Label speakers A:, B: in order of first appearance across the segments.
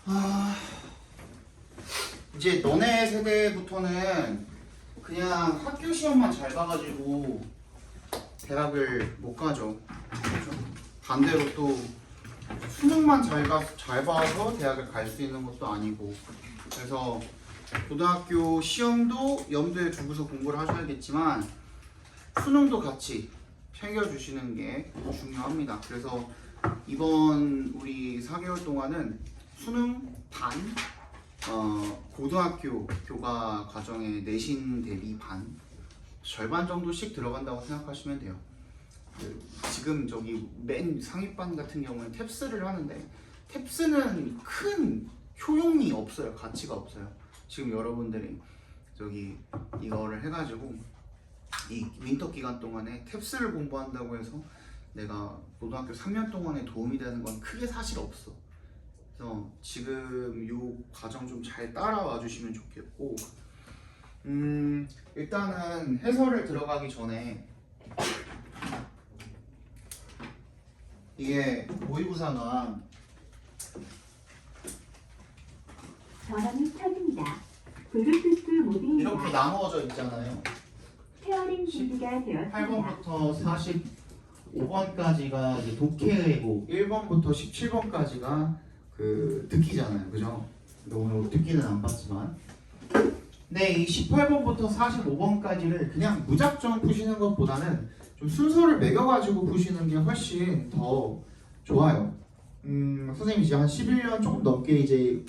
A: 아, 이제 너네 세대부터는 그냥 학교 시험만 잘 봐가지고 대학을 못 가죠. 그렇죠? 반대로 또 수능만 잘 봐서 대학을 갈 수 있는 것도 아니고, 그래서 고등학교 시험도 염두에 두고서 공부를 하셔야겠지만 수능도 같이 챙겨주시는 게 중요합니다. 그래서 이번 우리 4개월 동안은 수능 반, 고등학교 교과 과정의 내신 대비 반, 절반 정도씩 들어간다고 생각하시면 돼요. 지금 저기 맨 상위반 같은 경우는 탭스를 하는데 탭스는 큰 효용이 없어요. 가치가 없어요. 지금 여러분들이 저기 이거를 해가지고 이 윈터 기간 동안에 탭스를 공부한다고 해서 내가 고등학교 3년 동안에 도움이 되는 건 크게 사실 없어. 그래서 지금 이 과정 좀 잘 따라와 주시면 좋겠고, 일단은 해설을 들어가기 전에 이게 모의고사가
B: 전원이 켜집니다. 블루투스 모드입니다.
A: 이렇게 나누어져 있잖아요.
B: 페어링 준비가 되었습니다.
A: 8번부터 45번까지가 이제 독해이고 1번부터 17번까지가 그 듣기잖아요. 그죠? 근데 오늘 듣기는 안 봤지만, 근데 이 18번부터 45번까지를 그냥 무작정 푸시는 것보다는 좀 순서를 매겨가지고 푸시는 게 훨씬 더 좋아요. 선생님이 이제 한 11년 조금 넘게 이제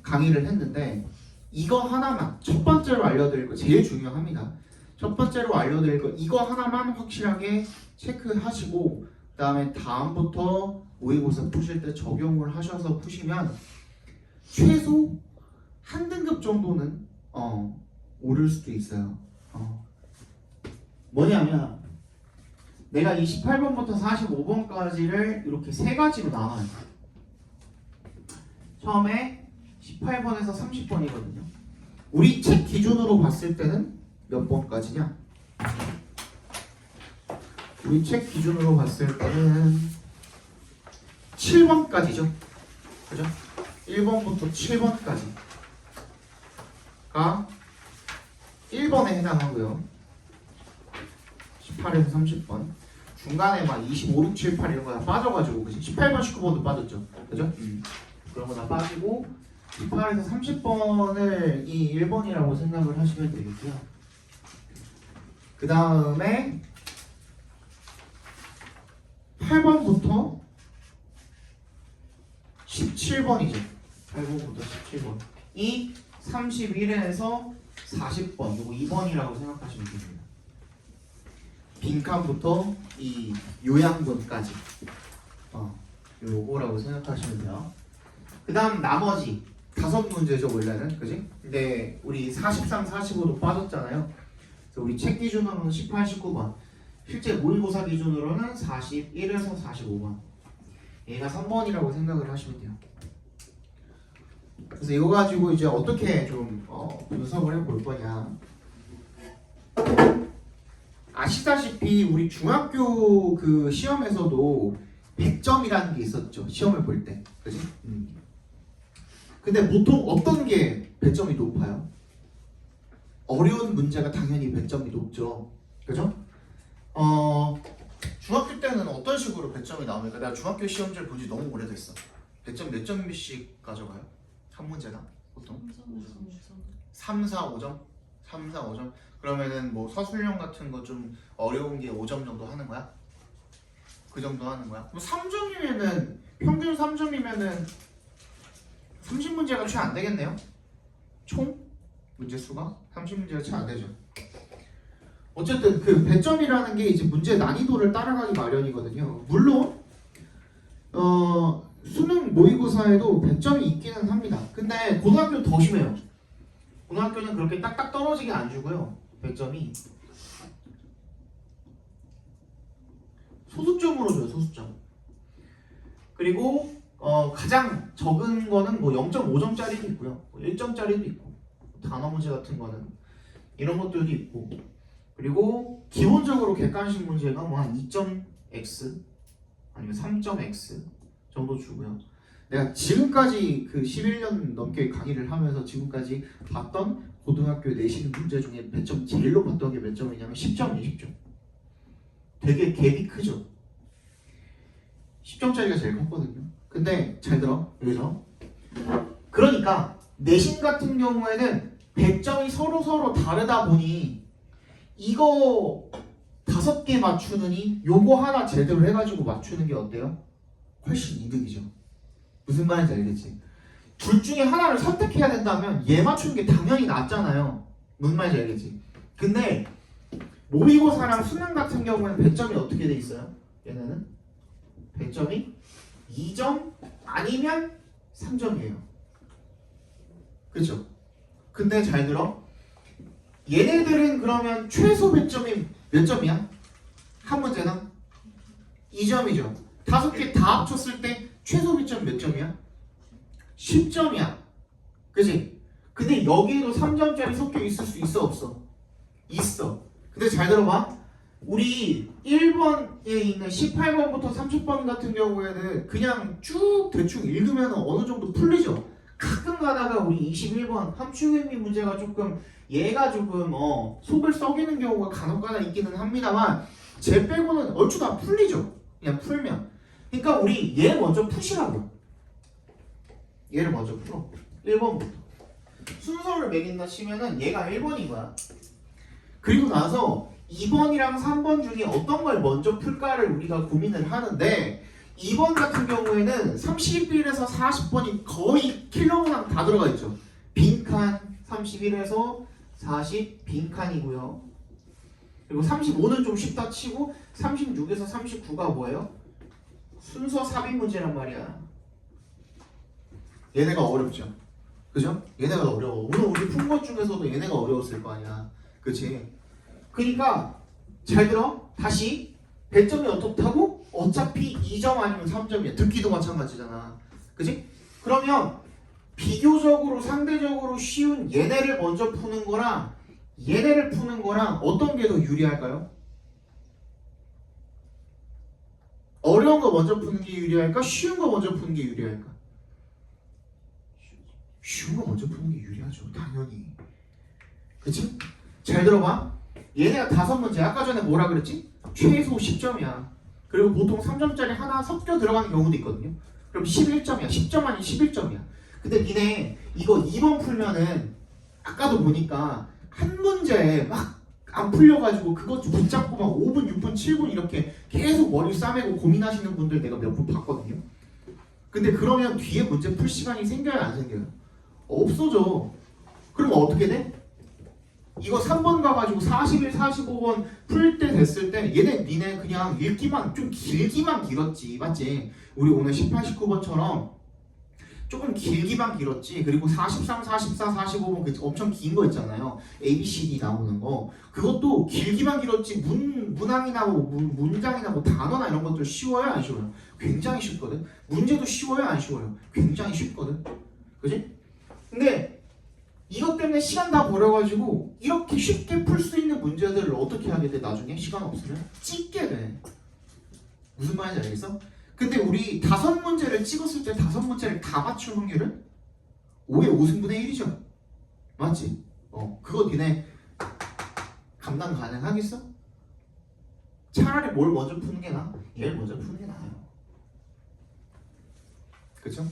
A: 강의를 했는데, 이거 하나만 첫 번째로 알려드릴 거 제일 중요합니다. 첫 번째로 알려드릴 거 이거 하나만 확실하게 체크하시고, 그 다음에 다음부터 모의고사 푸실 때 적용을 하셔서 푸시면 최소 한 등급 정도는 오를 수도 있어요. 뭐냐면 내가 28번부터 45번까지를 이렇게 세 가지로 나눠요. 처음에 18번에서 30번이거든요. 우리 책 기준으로 봤을 때는 몇 번까지냐? 우리 책 기준으로 봤을 때는 7번까지죠. 그죠? 1번부터 7번까지가 1번에 해당하고요. 18에서 30번. 중간에 막 25, 6, 7, 8 이런 거 다 빠져가지고, 그치? 18번, 19번도 빠졌죠. 그죠? 그런 거 다 빠지고 18에서 30번을 이 1번이라고 생각을 하시면 되겠고요. 그 다음에 8번부터 17번이죠. 8번부터 17번. 이 31에서 40번, 이거 2번이라고 생각하시면 됩니다. 빈칸부터 이 요양분까지 요거라고 생각하시면 돼요. 그 다음 나머지 5문제죠 원래는, 그지? 근데 우리 43, 45도 빠졌잖아요. 그래서 우리 책 기준으로는 18, 19번, 실제 모의고사 기준으로는 41에서 45번. 얘가 3번이라고 생각을 하시면 돼요. 그래서 이거 가지고 이제 어떻게 좀 분석을 해볼 거냐. 아시다시피 우리 중학교 그 시험에서도 100점이라는 게 있었죠. 시험을 볼 때. 그지? 근데 보통 어떤 게 100점이 높아요? 어려운 문제가 당연히 100점이 높죠. 그죠? 중학교 때는 어떤 식으로 100점이 나옵니까? 내가 중학교 시험지를 본 지 너무 오래됐어. 100점 몇 점씩 가져가요? 한 문제당? 보통? 3, 4, 5점? 3, 4, 5점? 그러면은 뭐 서술형 같은 거 좀 어려운 게 5점 정도 하는 거야? 그 정도 하는 거야? 뭐 3점이면은 평균 3점이면은 30문제가 채 안 되겠네요? 총 문제 수가 30문제가 채 안 되죠. 어쨌든 그 100점이라는 게 이제 문제 난이도를 따라가기 마련이거든요. 물론 수능 모의고사에도 100점이 있기는 합니다. 근데 고등학교는 더 심해요. 고등학교는 그렇게 딱딱 떨어지게 안 주고요. 100점이 소수점으로 줘요. 소수점. 그리고 가장 적은 거는 뭐 0.5점짜리도 있고요. 1점짜리도 있고, 단어 문제 같은 거는 이런 것들도 있고, 그리고 기본적으로 객관식 문제가 뭐 한 2.x 아니면 3.x 정도 주고요. 내가 지금까지 그 11년 넘게 강의를 하면서 지금까지 봤던 고등학교 내신 문제 중에 배점 제일 높았던 게 몇 점이냐면 10점이에요. 10점. 되게 갭이 크죠. 10점짜리가 제일 컸거든요. 근데 잘 들어. 여기서 그러니까 내신 같은 경우에는 배점이 서로 다르다 보니 이거 5개 맞추느니 요거 하나 제대로 해가지고 맞추는 게 어때요? 훨씬 이득이죠. 무슨 말인지 알겠지? 둘 중에 하나를 선택해야 된다면 얘 맞추는 게 당연히 낫잖아요. 무슨 말인지 알겠지? 근데 모의고사랑 수능 같은 경우에는 배점이 어떻게 돼 있어요? 얘네는 배점이 2점 아니면 3점이에요. 그렇죠? 근데 잘 들어. 얘네들은 그러면 최소 배점이 몇 점이야? 한 문제는 2점이죠. 5개 다 합쳤을 때 최소 배점 몇 점이야? 10점이야. 그치? 근데 여기에도 3점짜리 섞여 있을 수 있어 없어? 있어. 근데 잘 들어봐. 우리 1번에 있는 18번부터 30번 같은 경우에는 그냥 쭉 대충 읽으면 어느 정도 풀리죠. 가끔 가다가 우리 21번 함축의미 문제가 조금 얘가 조금 속을 썩이는 경우가 간혹가다 있기는 합니다만 쟤 빼고는 얼추 다 풀리죠. 그냥 풀면. 그러니까 우리 얘 먼저 푸시라고. 얘를 먼저 풀어. 1번부터. 순서를 매긴다 치면은 얘가 1번인 거야. 그리고 나서 2번이랑 3번 중에 어떤 걸 먼저 풀까를 우리가 고민을 하는데 2번 같은 경우에는 31에서 40번이 거의 킬러문항 다 들어가 있죠. 빈칸 31에서 40 빈칸이고요. 그리고 35는 좀 쉽다 치고 36에서 39가 뭐예요? 순서 삽입 문제란 말이야. 얘네가 어렵죠. 그죠? 얘네가 어려워. 오늘 우리 푼 것 중에서도 얘네가 어려웠을 거 아니야. 그치? 그러니까 잘 들어. 다시 배점이 어떻다고? 어차피 2점 아니면 3점이야. 듣기도 마찬가지잖아. 그치? 그러면 비교적으로 상대적으로 쉬운 얘네를 먼저 푸는 거랑 얘네를 푸는 거랑 어떤 게 더 유리할까요? 어려운 거 먼저 푸는 게 유리할까? 쉬운 거 먼저 푸는 게 유리할까? 쉬운 거 먼저 푸는 게 유리하죠. 당연히. 그치? 잘 들어봐. 얘네가 5문제. 아까 전에 뭐라 그랬지? 최소 10점이야. 그리고 보통 3점짜리 하나 섞여 들어가는 경우도 있거든요. 그럼 11점이야. 10점 아닌 11점이야. 근데 니네 이거 2번 풀면은 아까도 보니까 한 문제에 막 안 풀려가지고 그것 좀 붙잡고 막 5분, 6분, 7분 이렇게 계속 머리 싸매고 고민하시는 분들 내가 몇 분 봤거든요. 근데 그러면 뒤에 문제 풀 시간이 생겨요, 안 생겨요? 없어져. 그럼 어떻게 돼? 이거 3번 가가지고 41, 45번 풀 때 됐을 때 니네 그냥 읽기만 좀 길기만 길었지, 맞지? 우리 오늘 18, 19번처럼 조금 길기만 길었지. 그리고 43, 44, 45번 그 엄청 긴 거 있잖아요. A, B, C, D 나오는 거. 그것도 길기만 길었지. 문항이나 문장이나 단어나 이런 것들 쉬워요, 안 쉬워요? 굉장히 쉽거든. 문제도 쉬워요, 안 쉬워요? 굉장히 쉽거든. 그지? 근데 이것 때문에 시간 다 버려가지고 이렇게 쉽게 풀 수 있는 문제들을 어떻게 하게 돼? 나중에 시간 없으면 찍게 돼. 무슨 말인지 알겠어? 근데 우리 5문제를 찍었을 때 5문제를 다 맞출 확률은 5의 5승분의 1이죠. 맞지? 그거 니네 감당 가능하겠어? 차라리 뭘 먼저 푸는 게 나아? 얘를 먼저 푸는 게 나아요. 그쵸?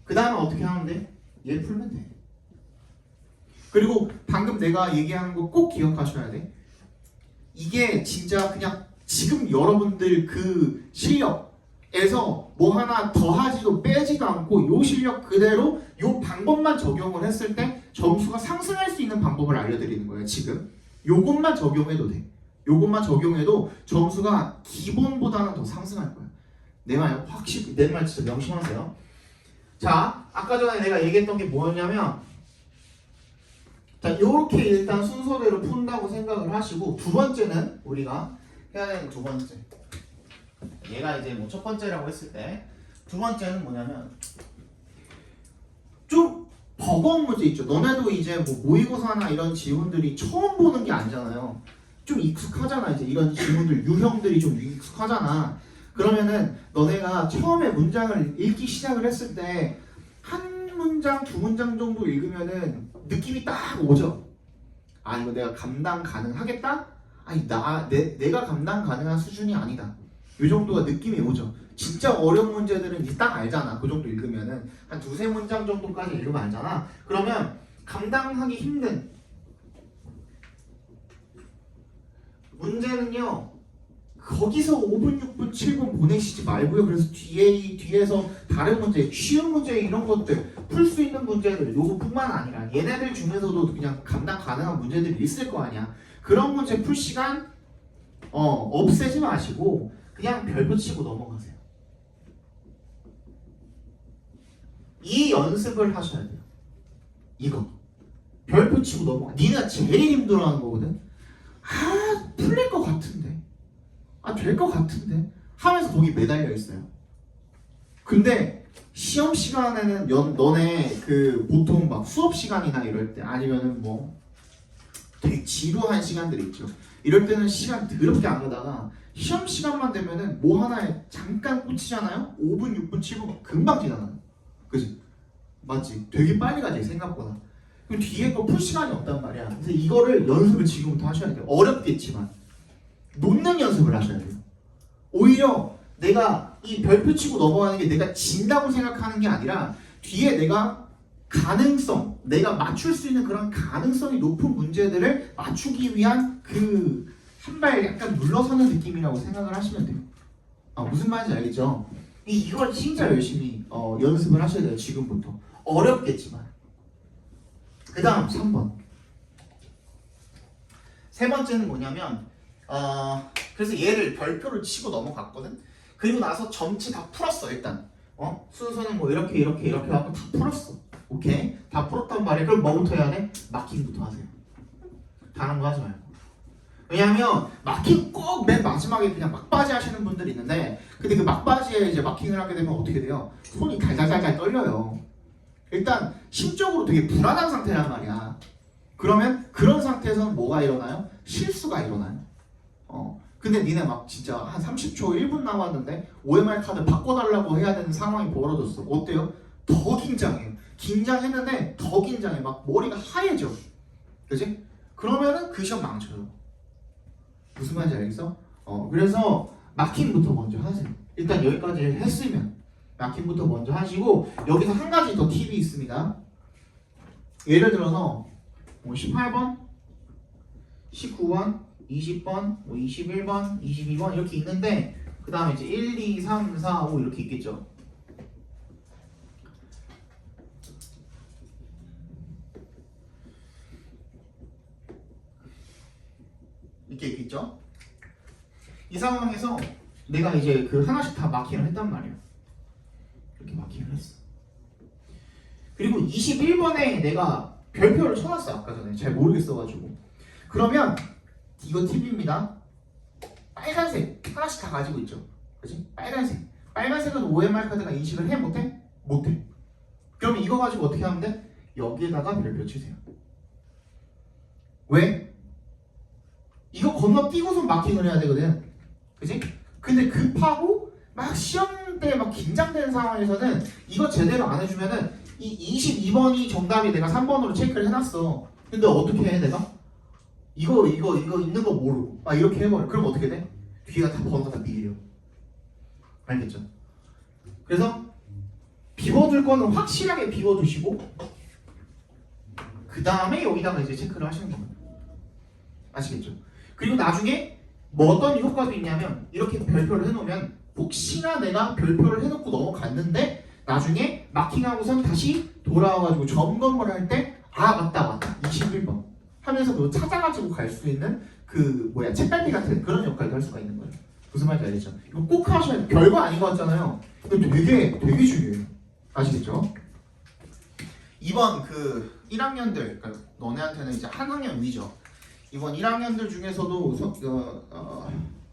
A: 그 다음에 어떻게 하는데? 얘를 풀면 돼. 그리고 방금 내가 얘기하는 거 꼭 기억하셔야 돼. 이게 진짜 그냥 지금 여러분들 그 실력에서 뭐 하나 더하지도 빼지도 않고 요 실력 그대로 요 방법만 적용을 했을 때 점수가 상승할 수 있는 방법을 알려드리는 거예요. 지금 요것만 적용해도 돼. 요것만 적용해도 점수가 기본보다는 더 상승할 거야. 내 말 확실히 내 말 진짜 명심하세요. 자, 아까 전에 내가 얘기했던 게 뭐였냐면 자, 요렇게 일단 순서대로 푼다고 생각을 하시고 두 번째는 우리가 해야 되는 두 번째. 얘가 이제 뭐 첫 번째라고 했을 때 두 번째는 뭐냐면 좀 버거운 문제 있죠. 너네도 이제 뭐 모의고사나 이런 지문들이 처음 보는 게 아니잖아요. 좀 익숙하잖아. 이제 이런 지문들 유형들이 좀 익숙하잖아. 그러면은 너네가 처음에 문장을 읽기 시작을 했을 때 한 문장, 두 문장 정도 읽으면은 느낌이 딱 오죠. 아, 이거 내가 감당 가능하겠다? 아니, 내가 감당 가능한 수준이 아니다. 이 정도가 느낌이 오죠. 진짜 어려운 문제들은 이제 딱 알잖아. 그 정도 읽으면은 한 두세 문장 정도까지 읽으면 알잖아. 그러면 감당하기 힘든 문제는요, 거기서 5분, 6분, 7분 보내시지 말고요. 그래서 뒤에서 다른 문제, 쉬운 문제 이런 것들 풀 수 있는 문제들 요거뿐만 아니라 얘네들 중에서도 그냥 감당 가능한 문제들이 있을 거 아니야. 그런 문제 풀 시간 없애지 마시고 그냥 별 붙이고 넘어가세요. 이 연습을 하셔야 돼요. 이거 별 붙이고 넘어가. 니가 제일 힘들어하는 거거든. 아, 풀릴 것 같은데, 아, 될 것 같은데 하면서 거기 매달려 있어요. 근데 시험 시간에는 너네 그 보통 막 수업 시간이나 이럴 때 아니면은 뭐 되게 지루한 시간들이 있죠. 이럴 때는 시간 더럽게 안 가다가 시험 시간만 되면은 뭐 하나에 잠깐 꽂히잖아요. 5분, 6분, 7분 금방 지나가요. 그지? 맞지? 되게 빨리 가지 생각보다. 그럼 뒤에 거 풀 시간이 없단 말이야. 그래서 이거를 연습을 지금부터 하셔야 돼요. 어렵겠지만 놓는 연습을 하셔야 돼요. 오히려 내가 이 별표 치고 넘어가는 게 내가 진다고 생각하는 게 아니라 뒤에 내가 가능성, 내가 맞출 수 있는 그런 가능성이 높은 문제들을 맞추기 위한 그 한 발 약간 물러서는 느낌이라고 생각을 하시면 돼요. 아, 무슨 말인지 알겠죠? 이걸 진짜 열심히 연습을 하셔야 돼요. 지금부터. 어렵겠지만. 그 다음 3번. 세 번째는 뭐냐면 그래서 얘를 별표를 치고 넘어갔거든. 그리고 나서 전체 다 풀었어. 일단 순서는 뭐 이렇게 하고 다 풀었어. 오케이? 다 풀었단 말이야. 그럼 뭐부터 해야 돼? 마킹부터 하세요. 다른 거 하지 말고. 왜냐면 마킹 꼭 맨 마지막에 그냥 막바지 하시는 분들이 있는데, 근데 그 막바지에 이제 마킹을 하게 되면 어떻게 돼요? 손이 달달달달 떨려요. 일단 심적으로 되게 불안한 상태란 말이야. 그러면 그런 상태에서는 뭐가 일어나요? 실수가 일어나요. 근데 니네 막 진짜 한 30초, 1분 남았는데 OMR 카드 바꿔달라고 해야 되는 상황이 벌어졌어. 어때요? 더 긴장해요. 긴장했는데 더 긴장해. 막 머리가 하얘져. 그지? 그러면은 그 시험 망쳐요. 무슨 말인지 알겠어? 그래서 마킹부터 먼저 하세요. 일단 여기까지 했으면 마킹부터 먼저 하시고, 여기서 한 가지 더 팁이 있습니다. 예를 들어서 18번, 19번, 20번, 21번, 22번 이렇게 있는데, 그 다음에 이제 1, 2, 3, 4, 5 이렇게 있겠죠. 이렇게 있겠죠. 이 상황에서 내가 이제 그 하나씩 다 마킹을 했단 말이야. 이렇게 마킹을 했어. 그리고 21번에 내가 별표를 쳐놨어. 아까 전에 잘 모르겠어가지고. 그러면 이거 팁입니다. 빨간색 하나씩 다 가지고 있죠. 그치? 빨간색은 OMR 카드가 인식을 해? 못해? 못해. 그러면 이거 가지고 어떻게 하면 돼? 여기에다가 별표 치세요. 왜? 이거 건너뛰고서 마킹을 해야 되거든. 그치? 근데 급하고 막 시험 때 막 긴장되는 상황에서는 이거 제대로 안 해주면은 이 22번이 정답이 내가 3번으로 체크를 해놨어. 근데 어떻게 해 내가? 이거 있는 거 모르고 이렇게 해버려. 그럼 어떻게 돼? 뒤가 다 번호가 다 비려. 알겠죠? 그래서 비워둘 거는 확실하게 비워두시고, 그 다음에 여기다가 이제 체크를 하시는 겁니다. 아시겠죠? 그리고 나중에 뭐 어떤 효과도 있냐면, 이렇게 별표를 해놓으면 혹시나 내가 별표를 해놓고 넘어갔는데 나중에 마킹하고선 다시 돌아와가지고 점검을 할 때 맞다 21번 하면서 그거 찾아가지고 갈 수 있는 그 책갈피 같은 그런 역할도 할 수가 있는 거예요. 무슨 말인지 알겠죠? 이거 꼭 하셔야 돼요. 별거 아닌 것 같잖아요. 이거 되게 중요해요. 아시겠죠? 이번 그 1학년들, 그러니까 너네한테는 이제 한 학년 위죠. 이번 1학년들 중에서도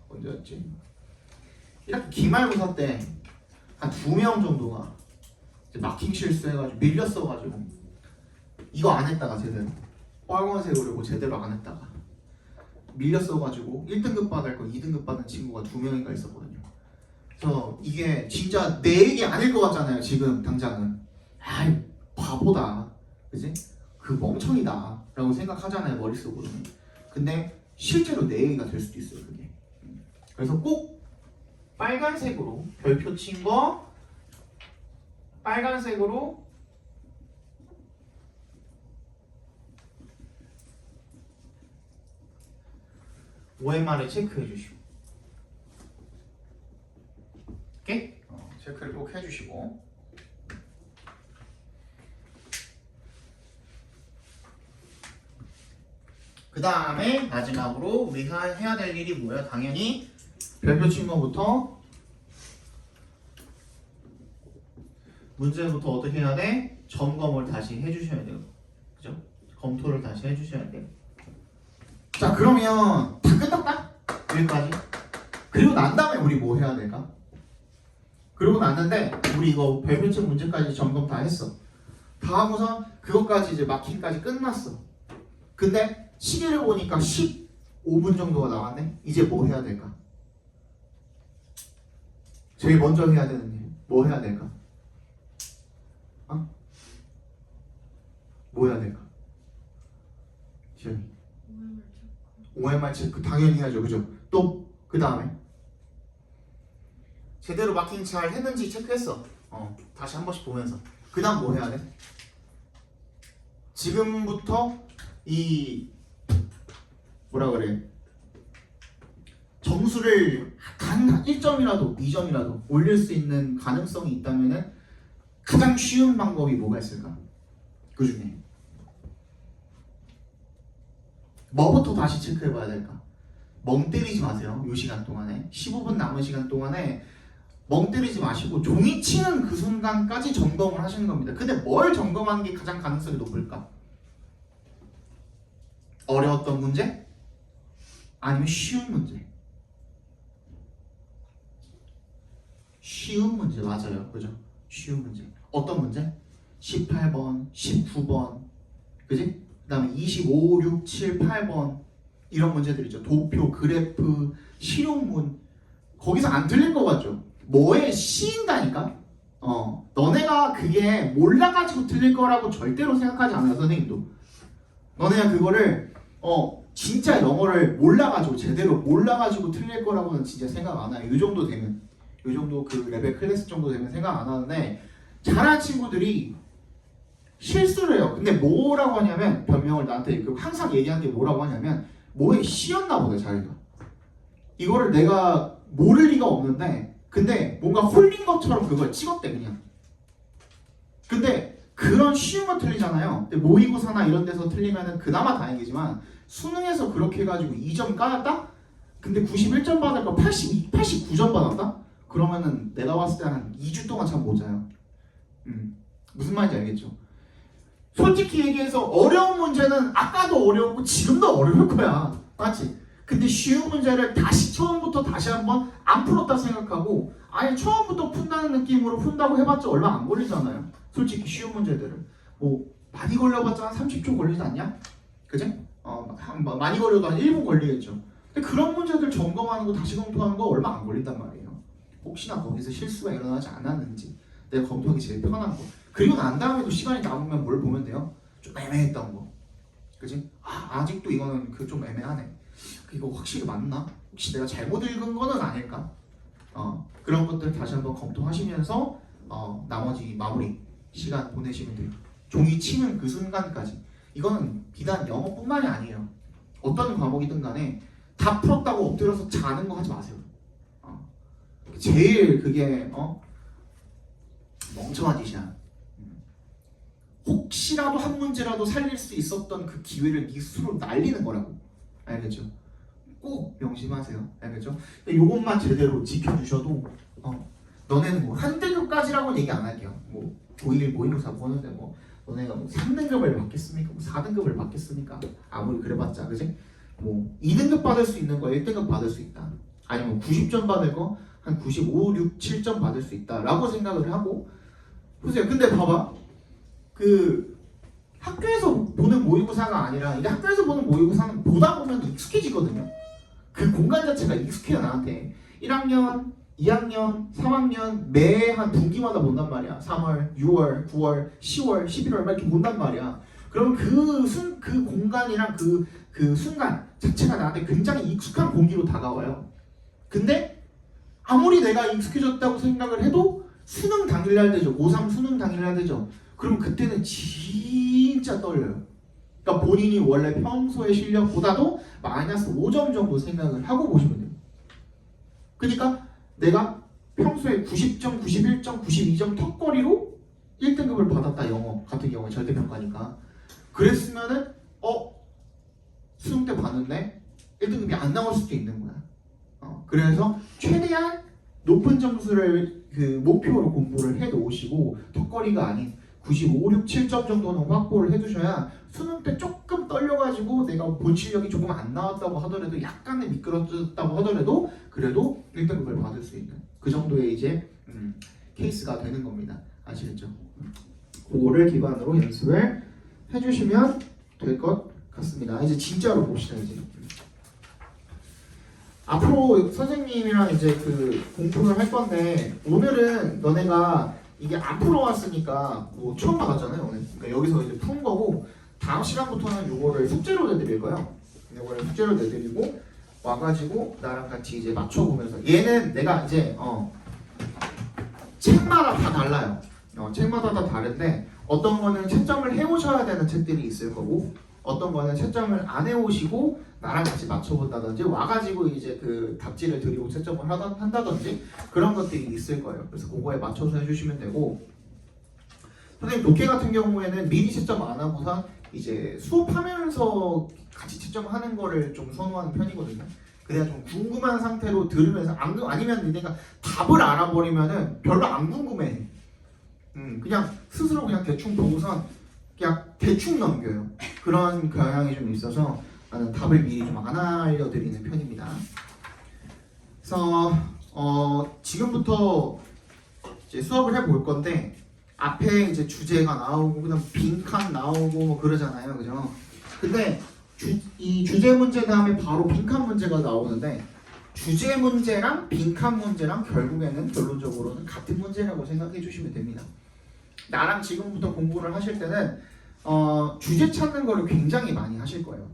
A: 언제였지? 1학기 기말고사 때 한 2명 정도가 이제 마킹 실수해가지고 밀렸어가지고 이거 안 했다가 제대로 빨간색으로 제대로 안 했다가 밀렸어가지고 1등급 받을 거 2등급 받은 친구가 2명인가 있었거든요. 그래서 이게 진짜 내 얘기 아닐 것 같잖아요. 지금 당장은 아이 바보다, 그지? 그 멍청이다 라고 생각하잖아요, 머릿속으로는. 근데 실제로 내 얘기가 될 수도 있어요, 그게. 그래서 꼭 빨간색으로 별표 친 거 빨간색으로 OMR에 체크해 주시고, 오케이? 체크를 꼭 해주시고. 그 다음에 마지막으로 우리가 해야 될 일이 뭐야? 당연히 별표 친 거부터 문제부터 어떻게 해야 돼? 점검을 다시 해주셔야 돼요. 그죠? 검토를 다시 해주셔야 돼요. 자, 그러면 다 끝났다? 여기까지. 그리고 난 다음에 우리 뭐 해야 될까? 그러고 났는데 우리 이거 별표책 문제까지 점검 다 했어. 다 하고서 그것까지 이제 마킹까지 끝났어. 근데 시계를 보니까 15분 정도가 나왔네. 이제 뭐 해야 될까? 제일 먼저 해야 되는 일, 뭐 해야 될까? 뭐 해야 될까? 지연이. OMR 체크 당연히 해야죠, 그죠? 또 그 다음에 제대로 마킹 잘 했는지 체크했어. 다시 한 번씩 보면서. 그 다음 뭐 해야 돼? 지금부터 이 뭐라 그래? 점수를 단 1점이라도 2점이라도 올릴 수 있는 가능성이 있다면은 가장 쉬운 방법이 뭐가 있을까? 그 중에 뭐부터 다시 체크해 봐야 될까? 멍 때리지 마세요. 이 시간 동안에 15분 남은 시간 동안에 멍 때리지 마시고 종이 치는 그 순간까지 점검을 하시는 겁니다. 근데 뭘 점검하는 게 가장 가능성이 높을까? 어려웠던 문제? 아니면 쉬운 문제? 쉬운 문제 맞아요. 그죠? 쉬운 문제. 어떤 문제? 18번, 19번, 그지? 그 다음에 25, 6, 7, 8번 이런 문제들이죠. 도표, 그래프, 실용문. 거기서 안 틀릴 것 같죠? 뭐에 씌인다니까? 너네가 그게 몰라가지고 틀릴 거라고 절대로 생각하지 않아요, 선생님도. 너네가 그거를 진짜 영어를 몰라가지고 제대로 몰라가지고 틀릴 거라고는 진짜 생각 안 해요. 이 정도 되면, 이 정도 그 레벨 클래스 정도 되면 생각 안 하는데 잘하는 친구들이 실수를 해요. 근데 뭐라고 하냐면 변명을 나한테 항상 얘기하는 게 뭐라고 하냐면 뭐에 씌었나 보다 자기가. 이거를 내가 모를 리가 없는데 근데 뭔가 홀린 것처럼 그걸 찍었대 그냥. 근데 그런 쉬운 거 틀리잖아요. 근데 모의고사나 이런 데서 틀리면은 그나마 다행이지만 수능에서 그렇게 해가지고 2점 까였다? 근데 91점 받을 거 89점 받았다? 그러면은 내가 봤을 때 한 2주 동안 잠 못 자요. 무슨 말인지 알겠죠? 솔직히 얘기해서 어려운 문제는 아까도 어려웠고 지금도 어려울 거야. 맞지? 근데 쉬운 문제를 다시 처음부터 다시 한번 안 풀었다 생각하고 아예 처음부터 푼다는 느낌으로 푼다고 해봤자 얼마 안 걸리잖아요. 솔직히 쉬운 문제들을 뭐 많이 걸려봤자 한 30초 걸리지 않냐? 그지? 많이 걸려도 한 1분 걸리겠죠. 근데 그런 문제들 점검하는 거 다시 검토하는 거 얼마 안 걸린단 말이에요. 혹시나 거기서 실수가 일어나지 않았는지 내가 검토하기 제일 편한 거. 그리고 난 다음에도 시간이 남으면 뭘 보면 돼요? 좀 애매했던 거. 그지? 아직도 이거는 그 좀 애매하네. 이거 확실히 맞나? 혹시 내가 잘못 읽은 거는 아닐까? 그런 것들 다시 한번 검토하시면서 나머지 마무리 시간 보내시면 돼요. 종이 치는 그 순간까지. 이거는 비단 영어뿐만이 아니에요. 어떤 과목이든 간에 다 풀었다고 엎드려서 자는 거 하지 마세요. 제일 그게 멍청한 짓이야. 혹시라도 한 문제라도 살릴 수 있었던 그 기회를 네 스스로 날리는 거라고. 알겠죠? 꼭 명심하세요. 알겠죠? 요것만 제대로 지켜주셔도 너네는 뭐 한 등급까지라고는 얘기 안 할게요. 뭐 고1 모의고사 보는데 뭐 너네가 뭐 3등급을 받겠습니까? 뭐 4등급을 받겠습니까? 아무리 그래봤자 그지? 뭐 2등급 받을 수 있는 거 1등급 받을 수 있다. 아니면 90점 받을 거 한 95, 6, 7점 받을 수 있다라고 생각을 하고 보세요. 근데 봐봐. 그 학교에서 보는 모의고사가 아니라 이게 학교에서 보는 모의고사는 보다 보면 익숙해지거든요. 그 공간 자체가 익숙해요 나한테. 1학년, 2학년, 3학년 매 한 분기마다 본단 말이야. 3월, 6월, 9월, 10월, 11월 막 이렇게 본단 말이야. 그럼 그 공간이랑 그 순간 자체가 나한테 굉장히 익숙한 공기로 다가와요. 근데 아무리 내가 익숙해졌다고 생각을 해도 수능 당일날 되죠. 고3 수능 당일날 되죠. 그럼 그때는 진짜 떨려요. 그러니까 본인이 원래 평소의 실력보다도 마이너스 5점 정도 생각을 하고 보시면 돼요. 그러니까 내가 평소에 90점, 91점, 92점 턱걸이로 1등급을 받았다. 영어 같은 경우에 절대평가니까. 그랬으면은 수능 때 봤는데 1등급이 안 나올 수도 있는 거야. 그래서 최대한 높은 점수를 그 목표로 공부를 해 놓으시고 턱걸이가 아닌 95, 6, 7점 정도는 확보를 해두셔야 수능 때 조금 떨려가지고 내가 본 실력이 조금 안 나왔다고 하더라도 약간의 미끄러졌다고 하더라도 그래도 1등급을 받을 수 있는 그 정도의 이제 케이스가 되는 겁니다. 아시겠죠? 그거를 기반으로 연습을 해주시면 될 것 같습니다. 이제 진짜로 봅시다. 이제 앞으로 선생님이랑 이제 그 공부를 할 건데 오늘은 너네가 이게 안 풀어왔으니까 뭐 처음 받았잖아요 오늘. 그러니까 여기서 이제 푼 거고 다음 시간부터는 요거를 숙제로 내드릴 거예요. 요거를 숙제로 내드리고 와가지고 나랑 같이 이제 맞춰보면서 얘는 내가 이제 책마다 다 달라요. 책마다 다 다른데 어떤 거는 채점을 해오셔야 되는 책들이 있을 거고 어떤 거는 채점을 안 해오시고 나랑 같이 맞춰본다든지 와가지고 이제 그 답지를 드리고 채점을 한다든지 그런 것들이 있을 거예요. 그래서 그거에 맞춰서 해주시면 되고 선생님 독해 같은 경우에는 미리 채점 안 하고서 이제 수업하면서 같이 채점하는 거를 좀 선호하는 편이거든요. 그래야 좀 궁금한 상태로 들으면서 아니면 내가 답을 알아버리면은 별로 안 궁금해. 그냥 스스로 그냥 대충 보고선 그냥 대충 넘겨요. 그런 경향이 좀 있어서 나는 답을 미리 좀 안 알려드리는 편입니다. 그래서 지금부터 이제 수업을 해볼 건데 앞에 이제 주제가 나오고 그다음 빈칸 나오고 뭐 그러잖아요, 그죠? 근데 이 주제 문제 다음에 바로 빈칸 문제가 나오는데 주제 문제랑 빈칸 문제랑 결국에는 결론적으로는 같은 문제라고 생각해 주시면 됩니다. 나랑 지금부터 공부를 하실 때는 주제 찾는 거를 굉장히 많이 하실 거예요.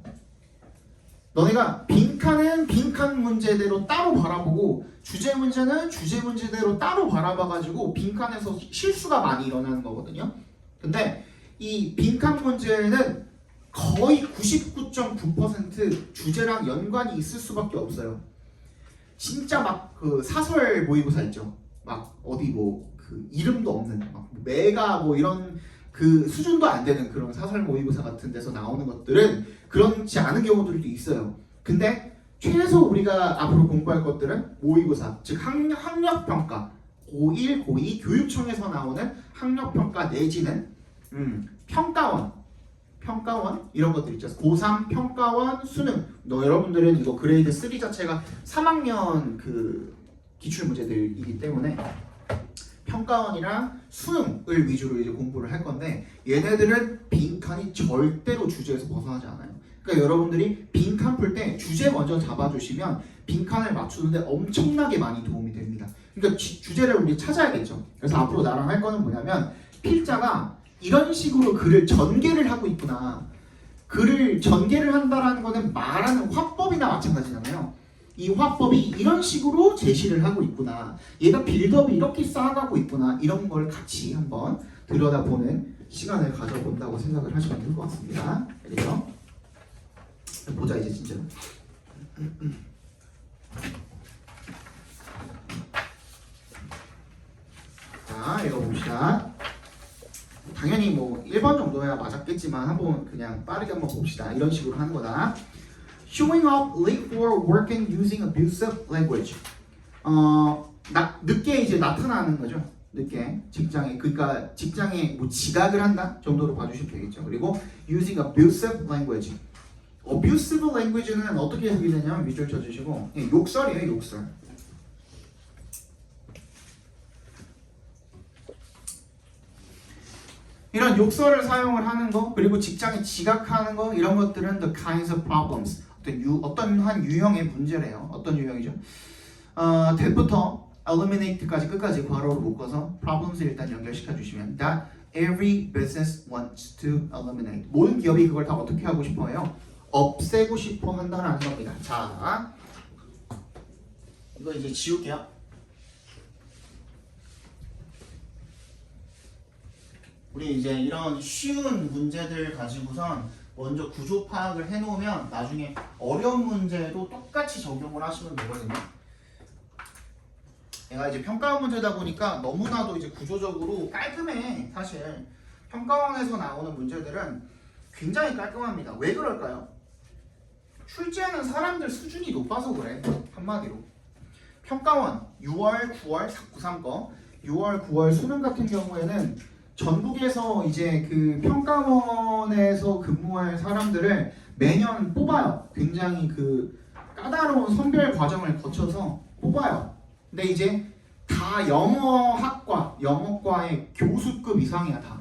A: 너네가 빈칸은 빈칸 문제대로 따로 바라보고 주제 문제는 주제 문제대로 따로 바라봐가지고 빈칸에서 실수가 많이 일어나는 거거든요. 근데 이 빈칸 문제는 거의 99.9% 주제랑 연관이 있을 수밖에 없어요. 진짜 막 그 사설 모의고사 있죠. 막 어디 뭐 그 이름도 없는 막 메가 뭐 이런 그 수준도 안 되는 그런 사설 모의고사 같은 데서 나오는 것들은 그렇지 않은 경우들도 있어요. 근데 최소 우리가 앞으로 공부할 것들은 모의고사, 즉 학력평가, 고1, 고2 교육청에서 나오는 학력평가 내지는 평가원 이런 것들 있죠. 고3 평가원 수능. 여러분들은 이거 그레이드 3 자체가 3학년 그 기출 문제들이기 때문에 평가원이랑 수능을 위주로 이제 공부를 할 건데 얘네들은 빈칸이 절대로 주제에서 벗어나지 않아요. 그러니까 여러분들이 빈칸 풀 때 주제 먼저 잡아주시면 빈칸을 맞추는데 엄청나게 많이 도움이 됩니다. 그러니까 주제를 우리 찾아야겠죠. 그래서 앞으로 나랑 할 거는 뭐냐면 필자가 이런 식으로 글을 전개를 하고 있구나. 글을 전개를 한다라는 거는 말하는 화법이나 마찬가지잖아요. 이 화법이 이런 식으로 제시를 하고 있구나. 얘가 빌드업이 이렇게 쌓아가고 있구나. 이런 걸 같이 한번 들여다보는 시간을 가져본다고 생각을 하시면 될 것 같습니다. 알겠죠? 보자 이제 진짜로. 자, 읽어봅시다. 당연히 뭐 1번 정도야 맞았겠지만 한번 그냥 빠르게 한번 봅시다. 이런 식으로 하는 거다. Showing up late for working using abusive language. 늦게 이제 나타나는 거죠. 늦게 직장에, 그러니까 직장에 뭐 지각을 한다 정도로 봐주시면 되겠죠. 그리고 using abusive language. abusive language는 어떻게 해석이 되냐면 밑줄 쳐주시고 욕설이에요, 욕설. 이런 욕설을 사용을 하는 거, 그리고 직장에 지각하는 거, 이런 것들은 the kinds of problems. 어떤 한 유형의 문제래요. 어떤 유형이죠? 때부터 eliminate까지 끝까지 괄호로 묶어서 problems을 일단 연결시켜 주시면 that every business wants to eliminate. 모든 기업이 그걸 다 어떻게 하고 싶어요? 없애고 싶어 한다는 겁니다. 자, 이거 이제 지울게요. 우리 이제 이런 쉬운 문제들 가지고선 먼저 구조 파악을 해놓으면 나중에 어려운 문제도 똑같이 적용을 하시면 되거든요. 얘가 이제 평가원 문제다 보니까 너무나도 이제 구조적으로 깔끔해. 사실 평가원에서 나오는 문제들은 굉장히 깔끔합니다. 왜 그럴까요? 출제하는 사람들 수준이 높아서 그래. 한마디로 평가원 6월, 9월, 93거 6월, 9월 수능 같은 경우에는 전국에서 이제 그 평가원에서 근무할 사람들을 매년 뽑아요. 굉장히 그 까다로운 선별 과정을 거쳐서 뽑아요. 근데 이제 다 영어학과, 영어과의 교수급 이상이야 다.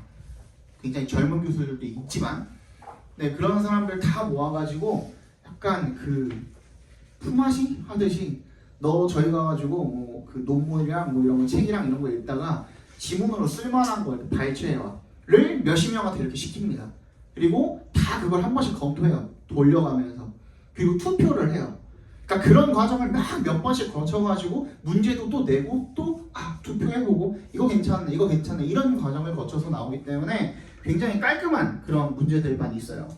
A: 굉장히 젊은 교수들도 있지만, 네 그런 사람들 다 모아가지고 약간 그 품앗이 하듯이 너 저희 가가지고 뭐 그 논문이랑 뭐 이런 거 책이랑 이런 거 읽다가 지문으로 쓸만한 걸 발췌해와를 몇십 명한테 이렇게 시킵니다. 그리고 다 그걸 한 번씩 검토해요. 돌려가면서. 그리고 투표를 해요. 그러니까 그런 과정을 막 몇 번씩 거쳐가지고 문제도 또 내고 또 투표해보고 이거 괜찮네 이거 괜찮네 이런 과정을 거쳐서 나오기 때문에 굉장히 깔끔한 그런 문제들만 있어요.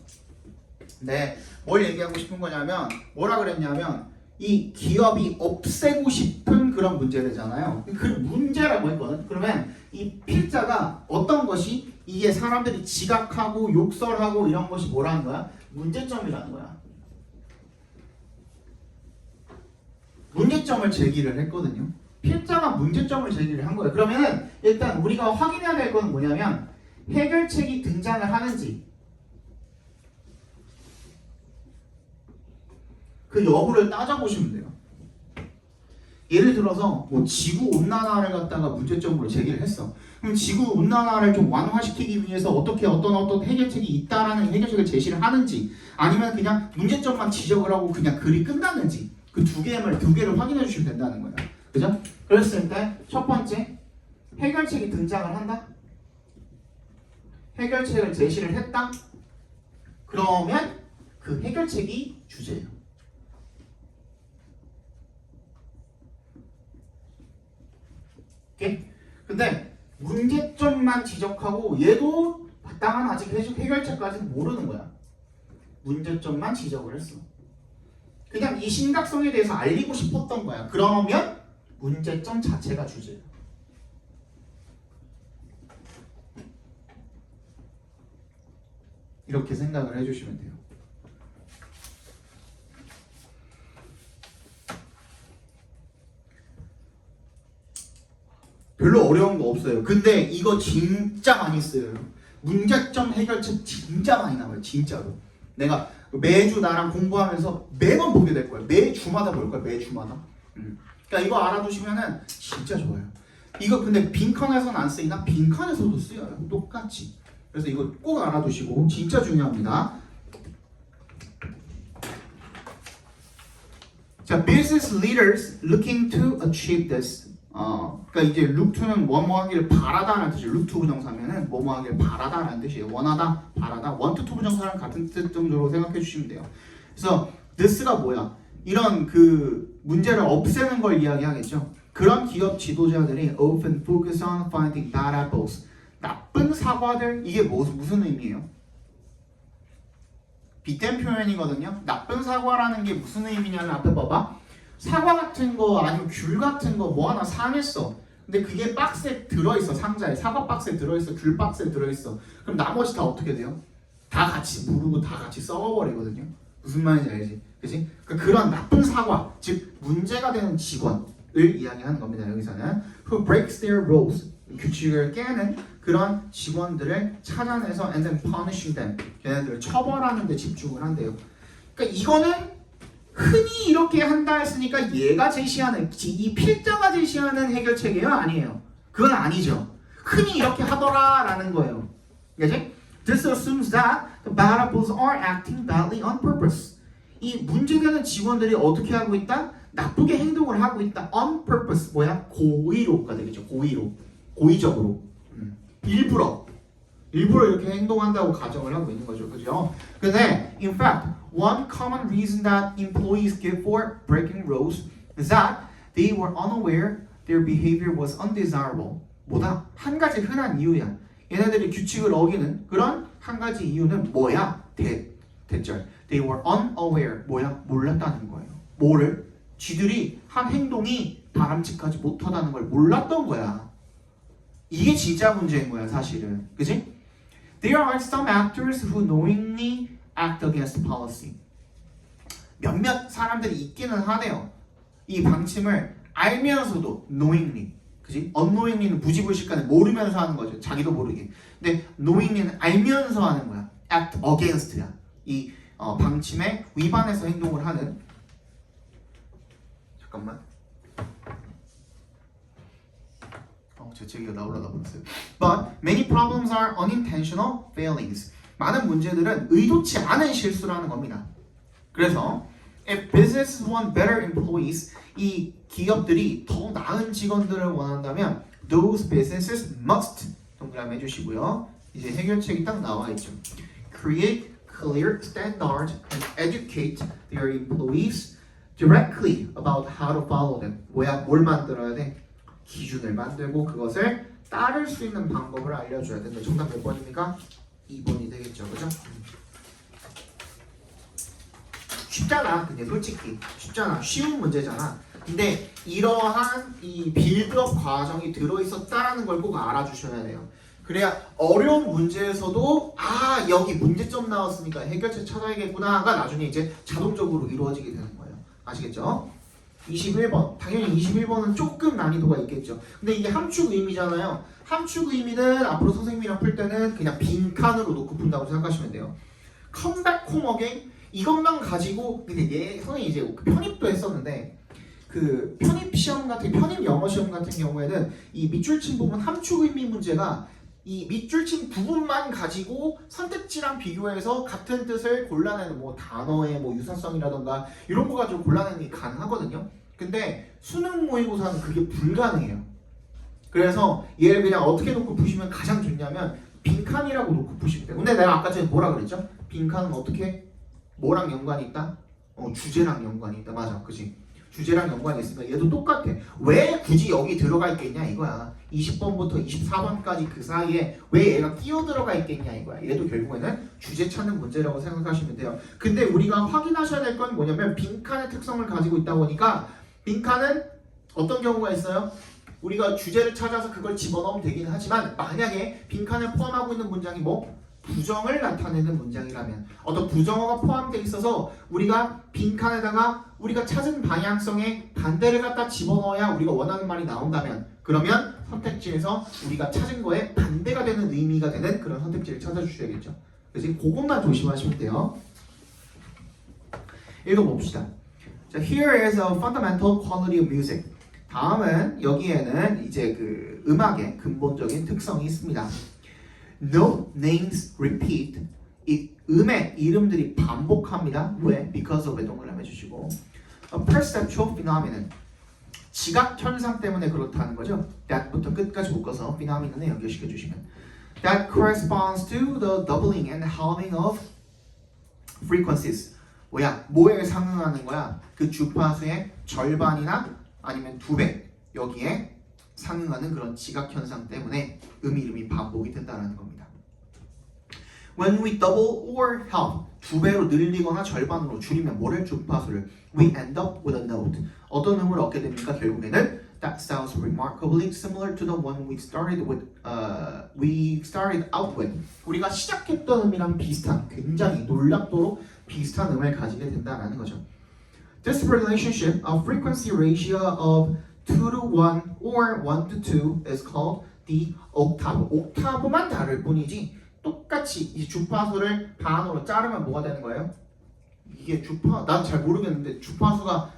A: 네, 뭘 얘기하고 싶은 거냐면 뭐라 그랬냐면 이 기업이 없애고 싶은 그런 문제들잖아요. 그 문제라고 했거든. 그러면 이 필자가 어떤 것이 이게 사람들이 지각하고 욕설하고 이런 것이 뭐라는 거야? 문제점이라는 거야. 문제점을 제기를 했거든요. 필자가 문제점을 제기를 한 거예요. 그러면은 일단 우리가 확인해야 될 건 뭐냐면 해결책이 등장을 하는지 그 여부를 따져보시면 돼요. 예를 들어서 뭐 지구 온난화를 갖다가 문제점으로 제기를 했어. 그럼 지구 온난화를 좀 완화시키기 위해서 어떻게 어떤 해결책이 있다라는 해결책을 제시를 하는지 아니면 그냥 문제점만 지적을 하고 그냥 글이 끝났는지 그 두 개를 확인해 주시면 된다는 거예요. 그죠? 그랬을 때 첫 번째 해결책이 등장을 한다. 해결책을 제시를 했다. 그러면 그 해결책이 주제예요. 오케이? 근데 문제점만 지적하고 얘도 마땅한 아직 해결책까지는 모르는 거야. 문제점만 지적을 했어. 그냥 이 심각성에 대해서 알리고 싶었던 거야. 그러면 문제점 자체가 주제예요. 이렇게 생각을 해주시면 돼요. 별로 어려운 거 없어요. 근데 이거 진짜 많이 쓰여요. 문제점 해결책 진짜 많이 나와요. 진짜로. 내가 매주 나랑 공부하면서 매번 보게 될 거예요. 매주마다 볼 거예요. 매주마다. 그러니까 이거 알아두시면은 진짜 좋아요. 이거 근데 빈칸에서는 안 쓰이나? 빈칸에서도 쓰여요. 똑같이. 그래서 이거 꼭 알아두시고 진짜 중요합니다. 자, business leaders looking to achieve this. 그러니까 이제 look to는 뭐뭐하기를 바라다라는 뜻이에요. look to 부정사면은 뭐뭐하기를 바라다라는 뜻이에요. 원하다, 바라다. want to 부정사랑 같은 뜻 정도로 생각해 주시면 돼요. 그래서 this가 뭐야? 이런 그 문제를 없애는 걸 이야기하겠죠. 그런 기업 지도자들이 often focus on finding bad apples. 나쁜 사과들 이게 무슨 의미예요? 빗댄 표현이거든요. 나쁜 사과라는 게 무슨 의미냐면 앞에 봐봐. 사과 같은 거 아니면 귤 같은 거 뭐 하나 상했어. 근데 그게 박스에 들어있어. 상자에 사과 박스에 들어있어. 귤 박스에 들어있어. 그럼 나머지 다 어떻게 돼요? 다 같이 무르고 다 같이 썩어버리거든요. 무슨 말인지 알지? 그치? 그러니까 그런 나쁜 사과, 즉 문제가 되는 직원을 이야기하는 겁니다. 여기서는 who breaks their rules, 규칙을 깨는 그런 직원들을 찾아내서 and then punishing them, 걔네들을 처벌하는 데 집중을 한대요. 그러니까 이거는 흔히 이렇게 한다 했으니까 얘가 제시하는, 이 필자가 제시하는 해결책이에요? 아니에요? 그건 아니죠. 흔히 이렇게 하더라라는 거예요. 그치? This assumes that the bad apples are acting badly on purpose. 이 문제되는 직원들이 어떻게 하고 있다? 나쁘게 행동을 하고 있다. on purpose 뭐야? 고의로가 되겠죠. 고의적으로. 일부러 이렇게 행동한다고 가정을 하고 있는 거죠. 그죠? 근데 in fact, one common reason that employees give for breaking rules is that they were unaware their behavior was undesirable. 뭐다? 한 가지 흔한 이유야. 얘네들이 규칙을 어기는 그런 한 가지 이유는 뭐야? 대절. They were unaware. 뭐야? 몰랐다는 거예요. 뭐를? 쥐들이 한 행동이 바람직하지 못하다는 걸 몰랐던 거야. 이게 진짜 문제인 거야, 사실은. 그치? There are some actors who knowingly act against policy. 몇몇 사람들이 있기는 하네요. 이 방침을 알면서도 knowingly, 그지? unknowingly는 무지불식간에 모르면서 하는 거죠. 자기도 모르게. 근데 knowingly는 알면서 하는 거야. act against야. 이 방침에 위반해서 행동을 하는. 잠깐만. 재채기가 나오려다 버렸어요. But many problems are unintentional failings. 많은 문제들은 의도치 않은 실수라는 겁니다. 그래서 if businesses want better employees, 이 기업들이 더 나은 직원들을 원한다면 those businesses must 동그라미 해주시고요. 이제 해결책이 딱 나와 있죠. Create clear standards and educate their employees directly about how to follow them. 뭘 만들어야 돼? 기준을 만들고 그것을 따를 수 있는 방법을 알려줘야 된다. 정답 몇 번입니까? 2번이 되겠죠, 그죠? 쉽잖아, 근데 솔직히 쉽잖아, 쉬운 문제잖아. 근데 이러한 이 빌드업 과정이 들어있었다라는 걸 꼭 알아주셔야 돼요. 그래야 어려운 문제에서도 아 여기 문제점 나왔으니까 해결책 찾아야겠구나가 나중에 이제 자동적으로 이루어지게 되는 거예요. 아시겠죠? 21번. 당연히 21번은 조금 난이도가 있겠죠. 근데 이게 함축 의미잖아요. 함축 의미는 앞으로 선생님이랑 풀 때는 그냥 빈칸으로 놓고 푼다고 생각하시면 돼요. Come back home again. 이것만 가지고 근데 선생님이 이제 편입도 했었는데 그 편입 시험 같은 편입 영어 시험 같은 경우에는 이 밑줄친 부분 함축 의미 문제가 이 밑줄친 부분만 가지고 선택지랑 비교해서 같은 뜻을 골라내는 뭐 단어의 뭐 유사성이라던가 이런 거 가지고 골라내는 게 가능하거든요. 근데 수능 모의고사는 그게 불가능해요. 그래서 얘를 그냥 어떻게 놓고 푸시면 가장 좋냐면 빈칸이라고 놓고 푸시면 돼요. 근데 내가 아까 전에 뭐라 그랬죠? 빈칸은 어떻게 뭐랑 연관이 있다? 주제랑 연관이 있다. 맞아, 그치? 주제랑 연관이 있으니까 얘도 똑같아. 왜 굳이 여기 들어가 있겠냐 이거야. 20번부터 24번까지 그 사이에 왜 얘가 끼어 들어가 있겠냐 이거야. 얘도 결국에는 주제 찾는 문제라고 생각하시면 돼요. 근데 우리가 확인하셔야 될 건 뭐냐면 빈칸의 특성을 가지고 있다 보니까 빈칸은 어떤 경우가 있어요? 우리가 주제를 찾아서 그걸 집어넣으면 되긴 하지만 만약에 빈칸을 포함하고 있는 문장이 뭐? 부정을 나타내는 문장이라면 어떤 부정어가 포함되어 있어서 우리가 빈칸에다가 우리가 찾은 방향성에 반대를 갖다 집어넣어야 우리가 원하는 말이 나온다면 그러면 선택지에서 우리가 찾은 거에 반대가 되는 의미가 되는 그런 선택지를 찾아주셔야겠죠. 그래서 그것만 조심하시면 돼요. 읽어봅시다. 자, here is a fundamental quality of music. 다음은 여기에는 이제 그 음악의 근본적인 특성이 있습니다. No names repeat. 이 음의 이름들이 반복합니다. 왜? Because of 동그라미 해주시고. A perceptual phenomenon. 지각 현상 때문에 그렇다는 거죠. That부터 끝까지 묶어서 phenomenon에 연결시켜 주시면. That corresponds to the doubling and halving of frequencies. 뭐에 상응하는 거야? 그 주파수의 절반이나 아니면 2배. 여기에 상응하는 그런 지각 현상 때문에 이름이 반복이 된다는 겁니다. When we double or halve, 2배로 늘리거나 절반으로 줄이면 뭐를 주파수를 we end up with a note. 어떤 음을 얻게 됩니까? 결국에는 that sounds remarkably similar to the one we started out with. 우리가 시작했던 음이랑 비슷한 굉장히 놀랍도록 비슷한 음을 가지게 된다는 거죠. This relationship of frequency ratio of 2 to 1 or 1 to 2 is called the octave. 옥타브만 다를 뿐이지 똑같이 이 주파수를 반으로 자르면 뭐가 되는 거예요? 이게 난 잘 모르겠는데 주파수가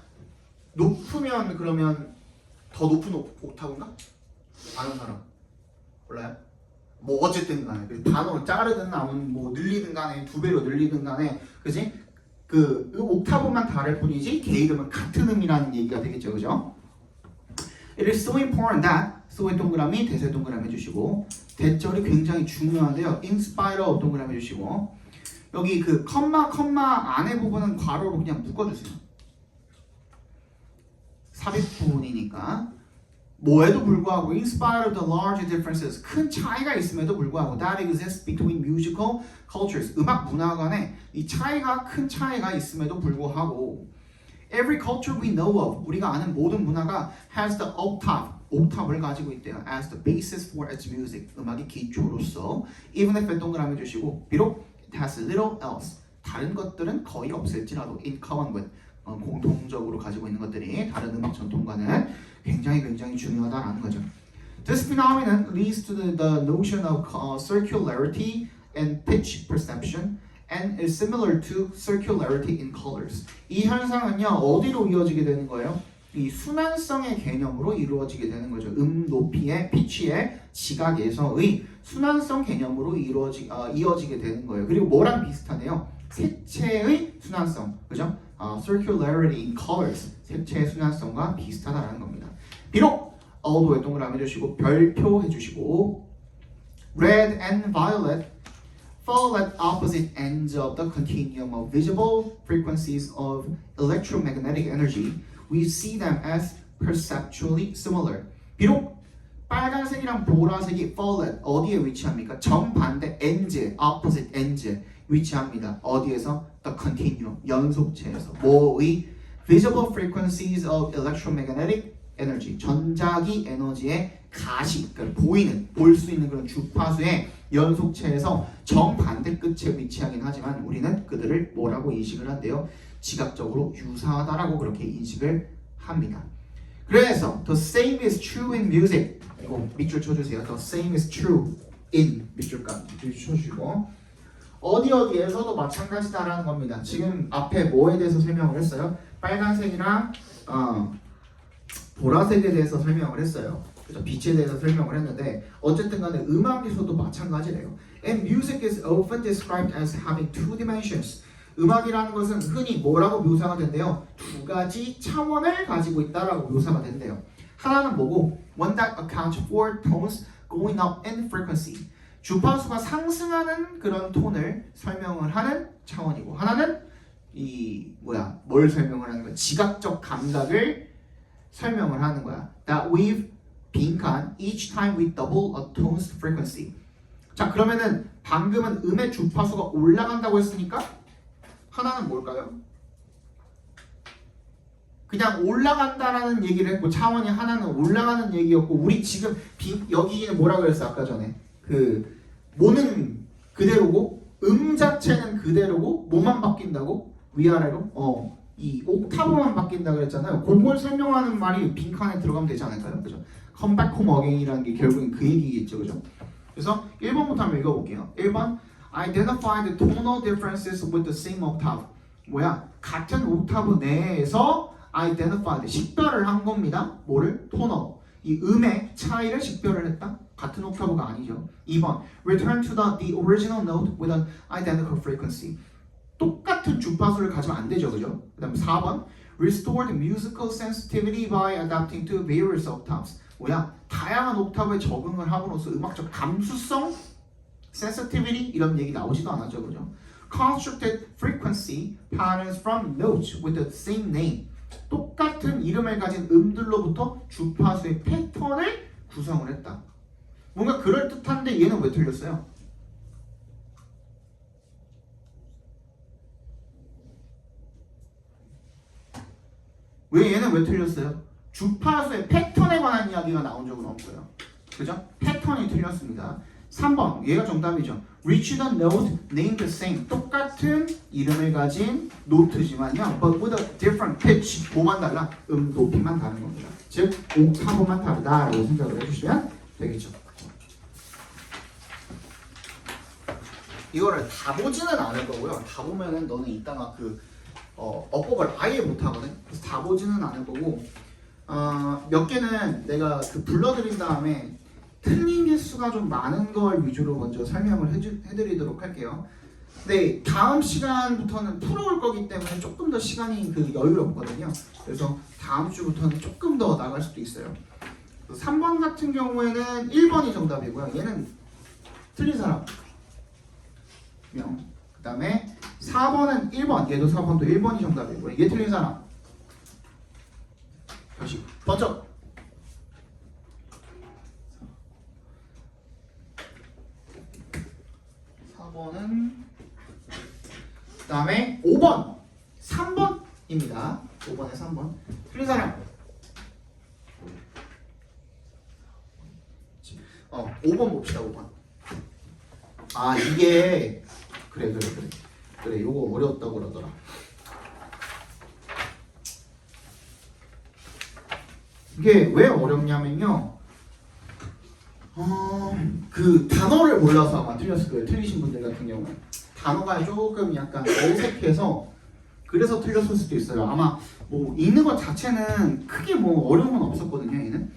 A: 높으면 그러면 더 높은 옥타브인가? 아는 사람 몰라요? 뭐 어쨌든 간에 반으로 자르든 아니면 뭐 늘리든 간에 2배로 늘리든 간에 그지? 그 옥타브만 다를 뿐이지 걔 이름은 같은 음이라는 얘기가 되겠죠, 그죠? It is so important that so의 동그라미, 대세 동그라미 해주시고 대절이 굉장히 중요한데요. In spite of 동그라미 해주시고 여기 그 컴마 안에 부분은 괄호로 그냥 묶어주세요. 삽입 부분이니까 뭐에도 불구하고 in spite of the large differences 큰 차이가 있음에도 불구하고 that exists between musical cultures 음악 문화 간에 이 차이가 큰 차이가 있음에도 불구하고 every culture we know of 우리가 아는 모든 문화가 has the octave 옥탑을 가지고 있대요 as the basis for its music 음악의 기초로서 even if 동그라미 주시고 비록 it has little else 다른 것들은 거의 없을지라도 in common with 공통적으로 가지고 있는 것들이 다른 음악 전통과는 굉장히 중요하다라는 거죠. This phenomenon leads to the notion of circularity and pitch perception and is similar to circularity in colors. 이 현상은요 어디로 이어지게 되는 거예요? 이 순환성의 개념으로 이루어지게 되는 거죠. 높이의 피치의 지각에서의 순환성 개념으로 이어지게 되는 거예요. 그리고 뭐랑 비슷하네요? 색채의 순환성, 그죠? Circularity in colors, 색채의 순환성과 비슷하다는 겁니다. 비록 어도에 동그라미 해주시고 별표 해주시고 red and violet fall at opposite ends of the continuum of visible frequencies of electromagnetic energy. We see them as perceptually similar. 비록 빨간색이랑 보라색이 fall at 어디에 위치합니까? 정반대 ends, opposite ends 위치합니다. 어디에서? The continuum, 연속체에서. 뭐의? Visible frequencies of electromagnetic energy, 전자기 에너지의 가시, 그러니까 보이는, 볼 수 있는 그런 주파수의 연속체에서 정반대 끝에 위치하긴 하지만 우리는 그들을 뭐라고 인식을 한대요? 지각적으로 유사하다라고 그렇게 인식을 합니다. 그래서 the same is true in music. 이거 밑줄 쳐주세요. The same is true in 밑줄까지 쳐주시고 어디에서도 마찬가지다라는 겁니다. 지금 앞에 뭐에 대해서 설명을 했어요? 빨간색이랑 보라색에 대해서 설명을 했어요. 그래서 빛에 대해서 설명을 했는데 어쨌든 간에 음악에서도 마찬가지래요. And music is often described as having two dimensions. 음악이라는 것은 흔히 뭐라고 묘사가 된대요? 두 가지 차원을 가지고 있다라고 묘사가 된대요. 하나는 뭐고? One that accounts for tones going up in frequency. 주파수가 상승하는 그런 톤을 설명을 하는 차원이고 하나는 뭘 설명을 하는 거야? 지각적 감각을 설명을 하는 거야. That we've 빈칸 each time we double a tone's frequency. 자 그러면은 방금은 음의 주파수가 올라간다고 했으니까 하나는 뭘까요? 그냥 올라간다라는 얘기를 했고 차원이 하나는 올라가는 얘기였고 우리 지금 여기는 뭐라고 그랬어 아까 전에 그 뭐는 그대로고 자체는 그대로고 뭐만 바뀐다고? 위아래로? 이 옥타브만 바뀐다 그랬잖아요. 그걸 설명하는 말이 빈칸에 들어가면 되지 않을까요? 그죠? Come back home again이라는 게 결국엔 그 얘기겠죠. 그죠? 그래서 1번부터 한번 읽어볼게요. 1번 Identify the tonal differences with the same octave. 뭐야? 같은 옥타브 내에서 identify, 식별을 한 겁니다. 뭐를? tonal. 이 음의 차이를 식별을 했다? 같은 옥타브가 아니죠. 2번 Return to the original note with an identical frequency. 똑같은 주파수를 가지면 안 되죠. 그죠? 그 다음 4번 Restore the musical sensitivity by adapting to various octaves. 뭐야? 다양한 옥타브에 적응을 함으로써 음악적 감수성, sensitivity 이런 얘기 나오지도 않았죠. 그죠? Constructed frequency patterns from notes with the same name. 똑같은 이름을 가진 음들로부터 주파수의 패턴을 구성을 했다. 뭔가 그럴듯한데 얘는 왜 틀렸어요? 얘는 왜 틀렸어요? 주파수의 패턴에 관한 이야기가 나온 적은 없어요. 그죠? 패턴이 틀렸습니다. 3번 얘가 정답이죠. Reach the note named the same. 똑같은 이름을 가진 노트지만요. But with a different pitch. 뭐만 달라? 높이만 다른 겁니다. 즉 옥타브만 다르다라고 생각을 해주시면 되겠죠. 이거를 다 보지는 않을 거고요. 다 보면은 너는 이따가 어법을 아예 못하거든. 그래서 다 보지는 않을 거고 몇 개는 내가 불러드린 다음에 틀린 개수가 좀 많은 걸 위주로 먼저 설명을 해드리도록 할게요. 네, 다음 시간부터는 풀어올 거기 때문에 조금 더 시간이 여유롭거든요. 그래서 다음 주부터는 조금 더 나갈 수도 있어요. 3번 같은 경우에는 1번이 정답이고요. 얘는 틀린 사람 명. 그 다음에 4번은 1번. 얘도 4번도 1번이 정답이고요. 얘 틀린 사람. 다시 번쩍. 4번은 그 다음에 5번 3번입니다. 5번에 3번 틀린 사람 5번 봅시다. 5번 아 이게 그래 요거 어려웠다고 그러더라. 이게 왜 어렵냐면요 그 단어를 몰라서 아마 틀렸을 거예요. 틀리신 분들 같은 경우는 단어가 조금 약간 어색해서 그래서 틀렸을 수도 있어요. 아마 뭐 읽는 것 자체는 크게 뭐 어려운 건 없었거든요. 얘는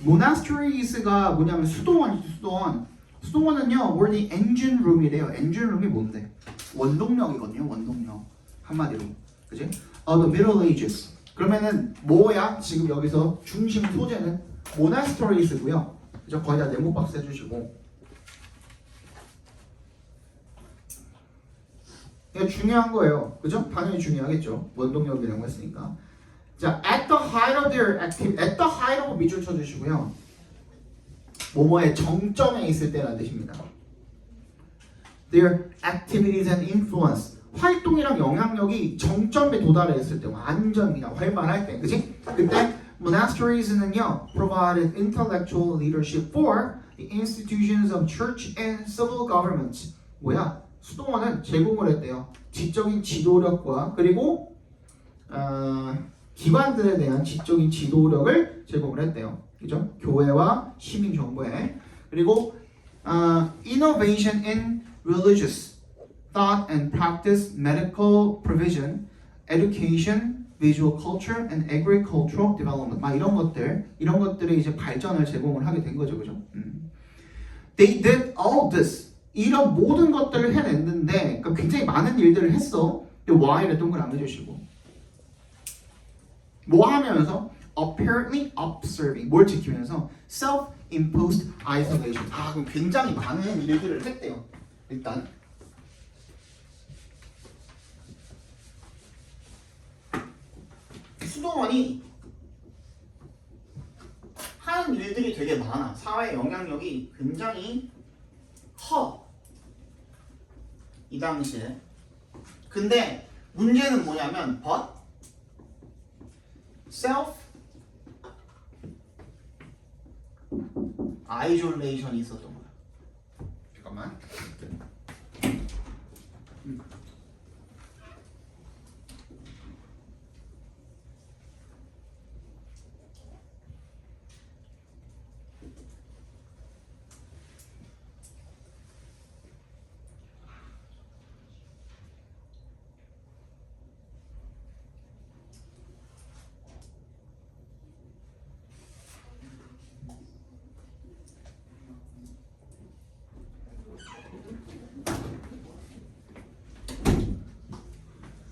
A: monasteries가 뭐냐면 수도원이죠. 수도원은요 where the engine room이래요. engine room이 뭔데? 원동력이거든요. 원동력 한마디로 그지? The Middle Ages 그러면은 뭐야? 지금 여기서 중심 소재는 monasteries고요. 그죠? 거의 다 네모 박스 해주시고 이거 중요한 거예요. 그죠? 당연히 중요하겠죠. 원동력이라고 했으니까. 자, at the height of their activity, at the height of 밑줄 쳐주시고요. 뭐뭐의 정점에 있을 때라는 뜻입니다. Their activities and influence. 활동이랑 영향력이 정점에 도달했을 때, 완전 그냥 활발할 때, 그치? 그때 monasteries는요, provided intellectual leadership for the institutions of church and civil government. 뭐야? 수도원은 제공을 했대요. 지적인 지도력과 그리고 기관들에 대한 지적인 지도력을 제공을 했대요. 그죠? 교회와 시민 정부에 그리고 innovation in religious thought and practice, medical provision, education, visual culture, and agricultural development. 막 이런 것들의 이제 발전을 제공을 하게 된 거죠, 그죠? They did all this. 이런 모든 것들을 해냈는데, 그러니까 굉장히 많은 일들을 했어. Why를 동그라미 해주시고. 뭐 하면서? Apparently observing. 뭘 지키면서? Self-imposed isolation. 그럼 굉장히 많은 일들을 했대요. 일단. 수도원이 하는 일들이 되게 많아. 사회 영향력이 굉장히 커. 이 당시에. 근데 문제는 뭐냐면 but self isolation이 있었던 거야. 잠깐만.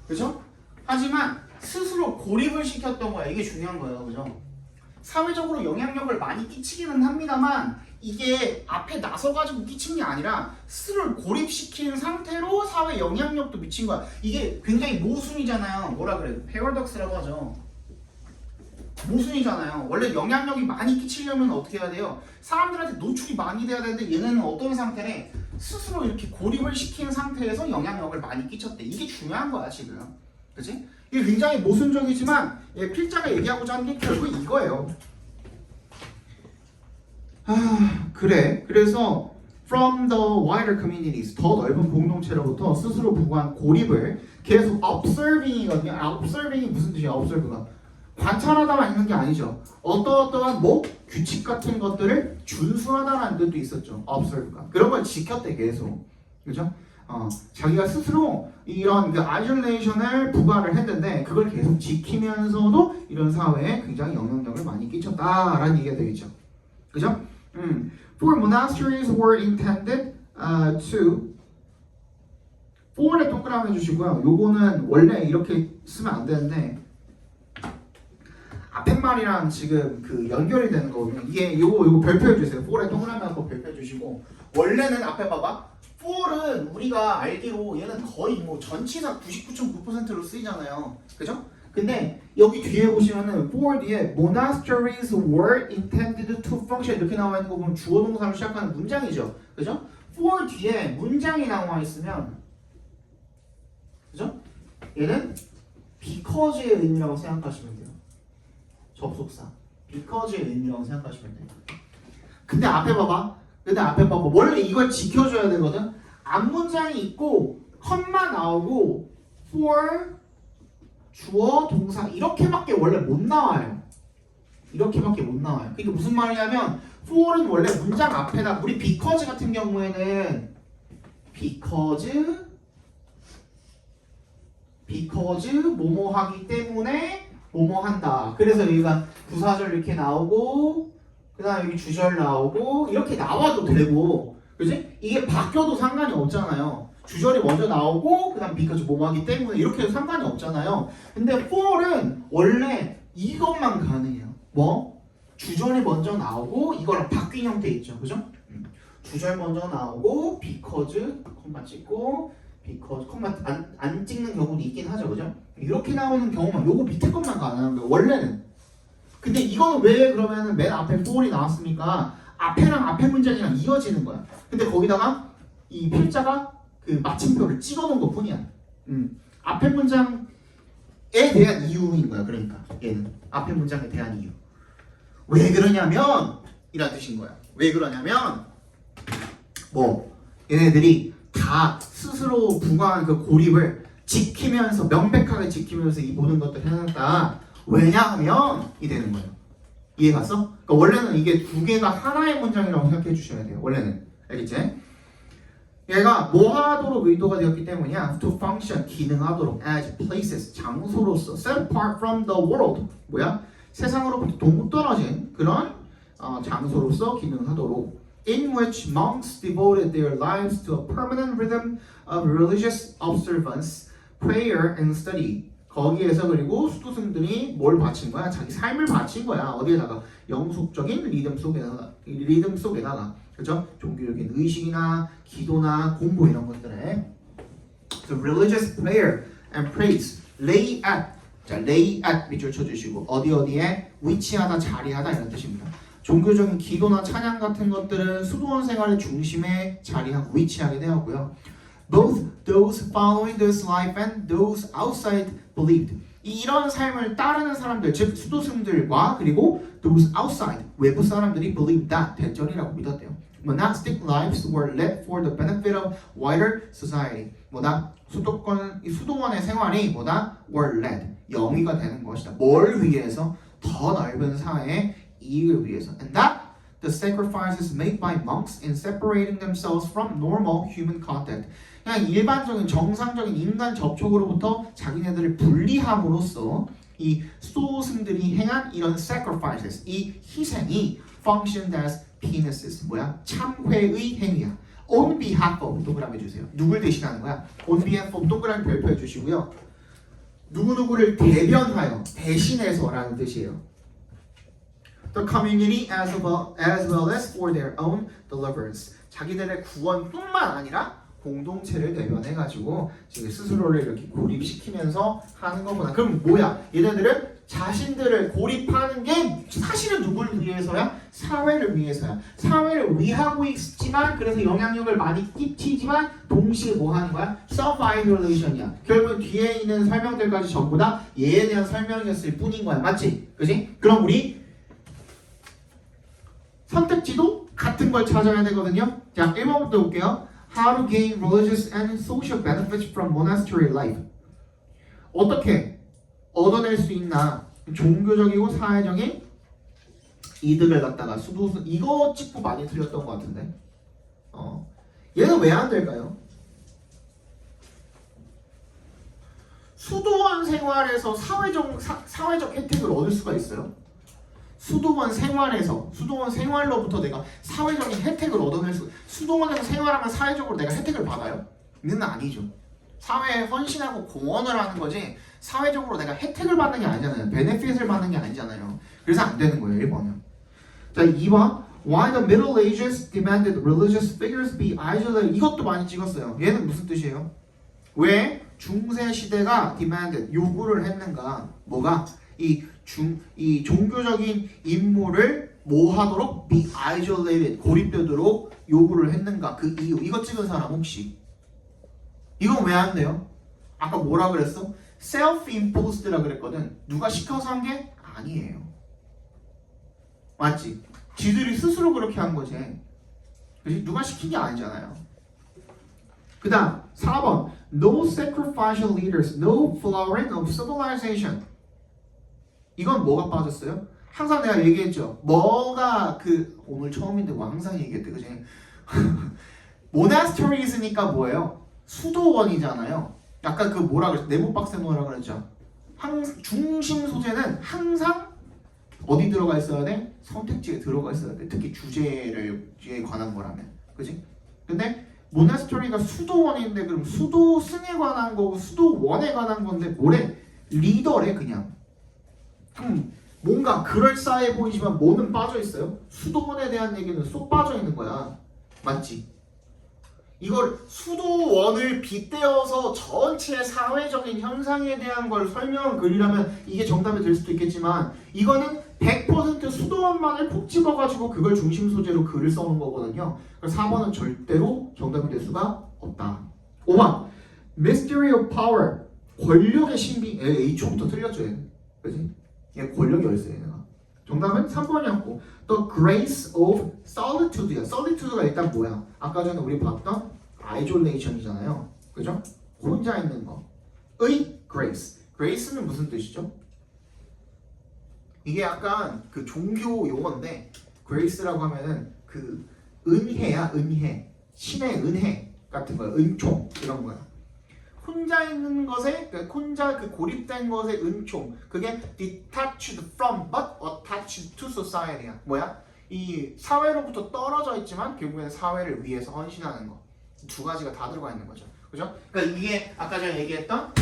A: 그죠? 하지만 스스로 고립을 시켰던 거야. 이게 중요한 거예요. 그죠? 사회적으로 영향력을 많이 끼치기는 합니다만 이게 앞에 나서가지고 끼친 게 아니라 스스로를 고립시킨 상태로 사회 영향력도 미친 거야. 이게 굉장히 모순이잖아요. 뭐라 그래요? 패러독스라고 하죠. 모순이잖아요. 원래 영향력이 많이 끼치려면 어떻게 해야 돼요? 사람들한테 노출이 많이 돼야 되는데 얘네는 어떤 상태래? 스스로 이렇게 고립을 시킨 상태에서 영향력을 많이 끼쳤대. 이게 중요한 거야 지금. 그치? 이게 굉장히 모순적이지만 필자가 얘기하고자 하는 게 결국 이거예요. 그래. 그래서 from the wider communities, 더 넓은 공동체로부터 스스로 부과한 고립을 계속 observing이거든요. observing이 무슨 뜻이야? observe가 관찰하다만 있는 게 아니죠. 어떠한 규칙 같은 것들을 준수하다라는 뜻도 있었죠. observe가 그런 걸 지켰대 계속. 그죠? 자기가 스스로 이런 그 아이솔레이션을 부과를 했는데 그걸 계속 지키면서도 이런 사회에 굉장히 영향력을 많이 끼쳤다라는 얘기가 되겠죠. 그죠? For monasteries were intended to for에 동그라미 해주시고요. 요거는 원래 이렇게 쓰면 안 되는데 앞에 말이랑 지금 그 연결이 되는 거거든요. 이게 요거 별표해 주세요. for에 동그라미 갖고 별표해 주시고 원래는 앞에 봐봐. for은 우리가 알기로 얘는 거의 뭐 전치사 99.9%로 쓰이잖아요. 그죠? 근데 여기 뒤에 보시면은 for 뒤에 monasteries were intended to function 이렇게 나와 있는 거 보면 주어 동사로 시작하는 문장이죠. 그죠? for 뒤에 문장이 나와 있으면 그죠? 얘는 because의 의미라고 생각하시면 돼요. 접속사 because의 의미라고 생각하시면 돼요. 근데 앞에 봐봐. 원래 이걸 지켜줘야 되거든. 앞문장이 있고 컴마 나오고 for 주어 동사 이렇게밖에 원래 못 나와요. 이렇게밖에 못 나와요. 그게 무슨 말이냐면 for는 원래 문장 앞에다 우리 because 같은 경우에는 because 뭐뭐 하기 때문에 뭐뭐 한다. 그래서 여기가 부사절 이렇게 나오고 그 다음에 여기 주절 나오고 이렇게 나와도 되고 그지? 이게 바뀌어도 상관이 없잖아요. 주절이 먼저 나오고 그 다음 because 뭐뭐 하기 때문에 이렇게 해도 상관이 없잖아요. 근데 for는 원래 이것만 가능해요. 뭐? 주절이 먼저 나오고 이거랑 바뀐 형태 있죠. 그죠? 주절 먼저 나오고 because 콤마 찍고 because 콤마 안 찍는 경우도 있긴 하죠. 그죠? 이렇게 나오는 경우만 요거 밑에 것만 가능한 거예요. 원래는. 근데 이거는 왜 그러면은 맨 앞에 for이 나왔으니까 앞에랑 앞에 문장이랑 이어지는 거야. 근데 거기다가 이 필자가 그 마침표를 찍어놓은 것 뿐이야. 앞에 문장에 대한 이유인 거야. 그러니까 얘는 앞에 문장에 대한 이유. 왜 그러냐면 이란 뜻인 거야. 왜 그러냐면 뭐 얘네들이 다 스스로 부과한 그 고립을 지키면서 명백하게 지키면서 이 모든 것들을 해놨다. 왜냐하면 이 되는 거예요. 이해 갔어? 그러니까 원래는 이게 두 개가 하나의 문장이라고 생각해 주셔야 돼요. 원래는 알겠지? 얘가 뭐 하도록 의도가 되었기 때문이야. To function 기능하도록 as places 장소로서 set apart from the world 뭐야? 세상으로부터 동떨어진 그런 장소로서 기능하도록 in which monks devoted their lives to a permanent rhythm of religious observance, prayer and study. 거기에서 그리고 수도승들이 뭘 바친 거야? 자기 삶을 바친 거야. 어디에다가? 영속적인 리듬 속에다가 그죠? 종교적인 의식이나 기도나 공부 이런 것들에 so religious prayer and praise lay at 자 lay at 밑줄 쳐주시고 어디에 위치하다 자리하다 이런 뜻입니다. 종교적인 기도나 찬양 같은 것들은 수도원 생활의 중심에 자리하고 위치하게 되었고요. Both those following this life and those outside believed. 이런 삶을 따르는 사람들, 즉 수도승들과 그리고 those outside 외부 사람들이 believed that 대절이라고 믿었대요. Monastic lives were led for the benefit of wider society. 수도원의 생활이 were led 영위가 되는 것이다. 뭘 위해서? 더 넓은 사회의 이익을 위해서. And that the sacrifices made by monks in separating themselves from normal human contact. 그냥 일반적인 정상적인 인간 접촉으로부터 자기네들을 분리함으로써 이 수도승들이 행한 이런 sacrifices, 이 희생이 functioned as penises, 참회의 행위야. On behalf of 동그라미 해주세요. 누굴 대신하는 거야? On behalf of 동그라미 별표해 주시고요. 누구누구를 대변하여, 대신해서라는 뜻이에요. The community as well as for their own deliverance. 자기들의 구원뿐만 아니라 공동체를 대변해가지고 지금 스스로를 이렇게 고립시키면서 하는 거구나. 그럼 뭐야? 얘네들은 자신들을 고립하는 게 사실은 누굴 위해서야? 사회를 위해서야. 사회를 위하고 있지만 그래서 영향력을 많이 끼치지만 동시에 뭐 하는 거야? self-isolation이야. 결국은 뒤에 있는 설명들까지 전부 다 얘에 대한 설명이었을 뿐인 거야. 맞지? 그지? 그럼 우리 선택지도 같은 걸 찾아야 되거든요. 자, 1번부터 볼게요. How to gain religious and social benefits from monastery life. 어떻게 얻어낼 수 있나? 종교적이고 사회적인 이득을 갖다가 이거 찍고 많이 틀렸던 것 같은데. 얘는 왜 안 될까요? 수도원 생활에서 사회적 혜택을 얻을 수가 있어요. 수도원 생활로부터 내가 사회적인 혜택을 얻어낼 수도원에서 생활하면 사회적으로 내가 혜택을 받아요? 는 아니죠. 사회에 헌신하고 공헌을 하는 거지 사회적으로 내가 혜택을 받는 게 아니잖아요. 베네핏을 받는 게 아니잖아요. 그래서 안 되는 거예요. 1번은. 자, 2번. Why the Middle Ages demanded religious figures be isolated. 이것도 많이 찍었어요. 얘는 무슨 뜻이에요? 왜 중세 시대가 demanded 요구를 했는가? 뭐가 이 종교적인 인물을 뭐 하도록 be isolated 고립되도록 요구를 했는가? 그 이유. 이거 찍은 사람 혹시? 이건 왜 안 돼요? 아까 뭐라 그랬어? self-imposed라 그랬거든. 누가 시켜서 한 게 아니에요. 맞지? 지들이 스스로 그렇게 한 거지. 그치? 누가 시킨 게 아니잖아요. 그 다음 4번 No sacrificial leaders, no flowering of civilization. 이건 뭐가 빠졌어요? 항상 내가 얘기했죠. 뭐가 오늘 처음인데 뭐 항상 얘기했대. 그치? 모나스터리즈니까 뭐예요? 수도원이잖아요. 아까 뭐라 그랬죠? 네모박스 뭐라 그랬죠? 중심 소재는 항상 어디 들어가 있어야 돼? 선택지에 들어가 있어야 돼. 특히 주제에 관한 거라면. 그지? 근데 모나스터리가 수도원인데 그럼 수도승에 관한 거고 수도원에 관한 건데 뭐래? 리더래 그냥. 그럼 뭔가 그럴싸해 보이지만 뭐는 빠져 있어요? 수도원에 대한 얘기는 쏙 빠져 있는 거야. 맞지? 이걸 수도원을 빗대어서 전체 사회적인 현상에 대한 걸 설명한 글이라면 이게 정답이 될 수도 있겠지만 이거는 100% 수도원만을 콕 집어가지고 그걸 중심 소재로 글을 써놓은 거거든요. 그래서 4번은 절대로 정답이 될 수가 없다. 5번 Mystery of Power 권력의 신비. H부터 틀렸죠 얘는. 그치? 얘 권력이 어딨어 얘네가. 정답은 3번이었고 또 Grace of Solitude야. Solitude가 일단 뭐야? 아까 전에 우리 봤던 isolation이잖아요. 그죠? 혼자 있는 거의 Grace. Grace는 무슨 뜻이죠? 이게 약간 종교 용어인데 Grace라고 하면은 은혜야. 은혜. 신의 은혜 같은 거야. 은총 이런 거야. 혼자 있는 것에 혼자 고립된 것의 은총 그게 detached from but attached to society야. 뭐야? 이 사회로부터 떨어져 있지만 결국에는 사회를 위해서 헌신하는 거. 두 가지가 다 들어가 있는 거죠. 그죠? 그러니까 이게 아까 전에 얘기했던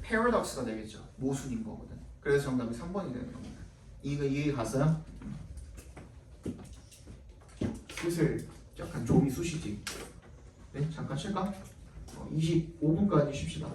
A: paradox가 되겠죠. 모순인 거거든. 그래서 정답이 3번이 되는 겁니다. 이거 이해 갔어요? 슬슬 약간 좀이 쑤시지. 네? 잠깐 쉴까? 25분까지 쉽시다.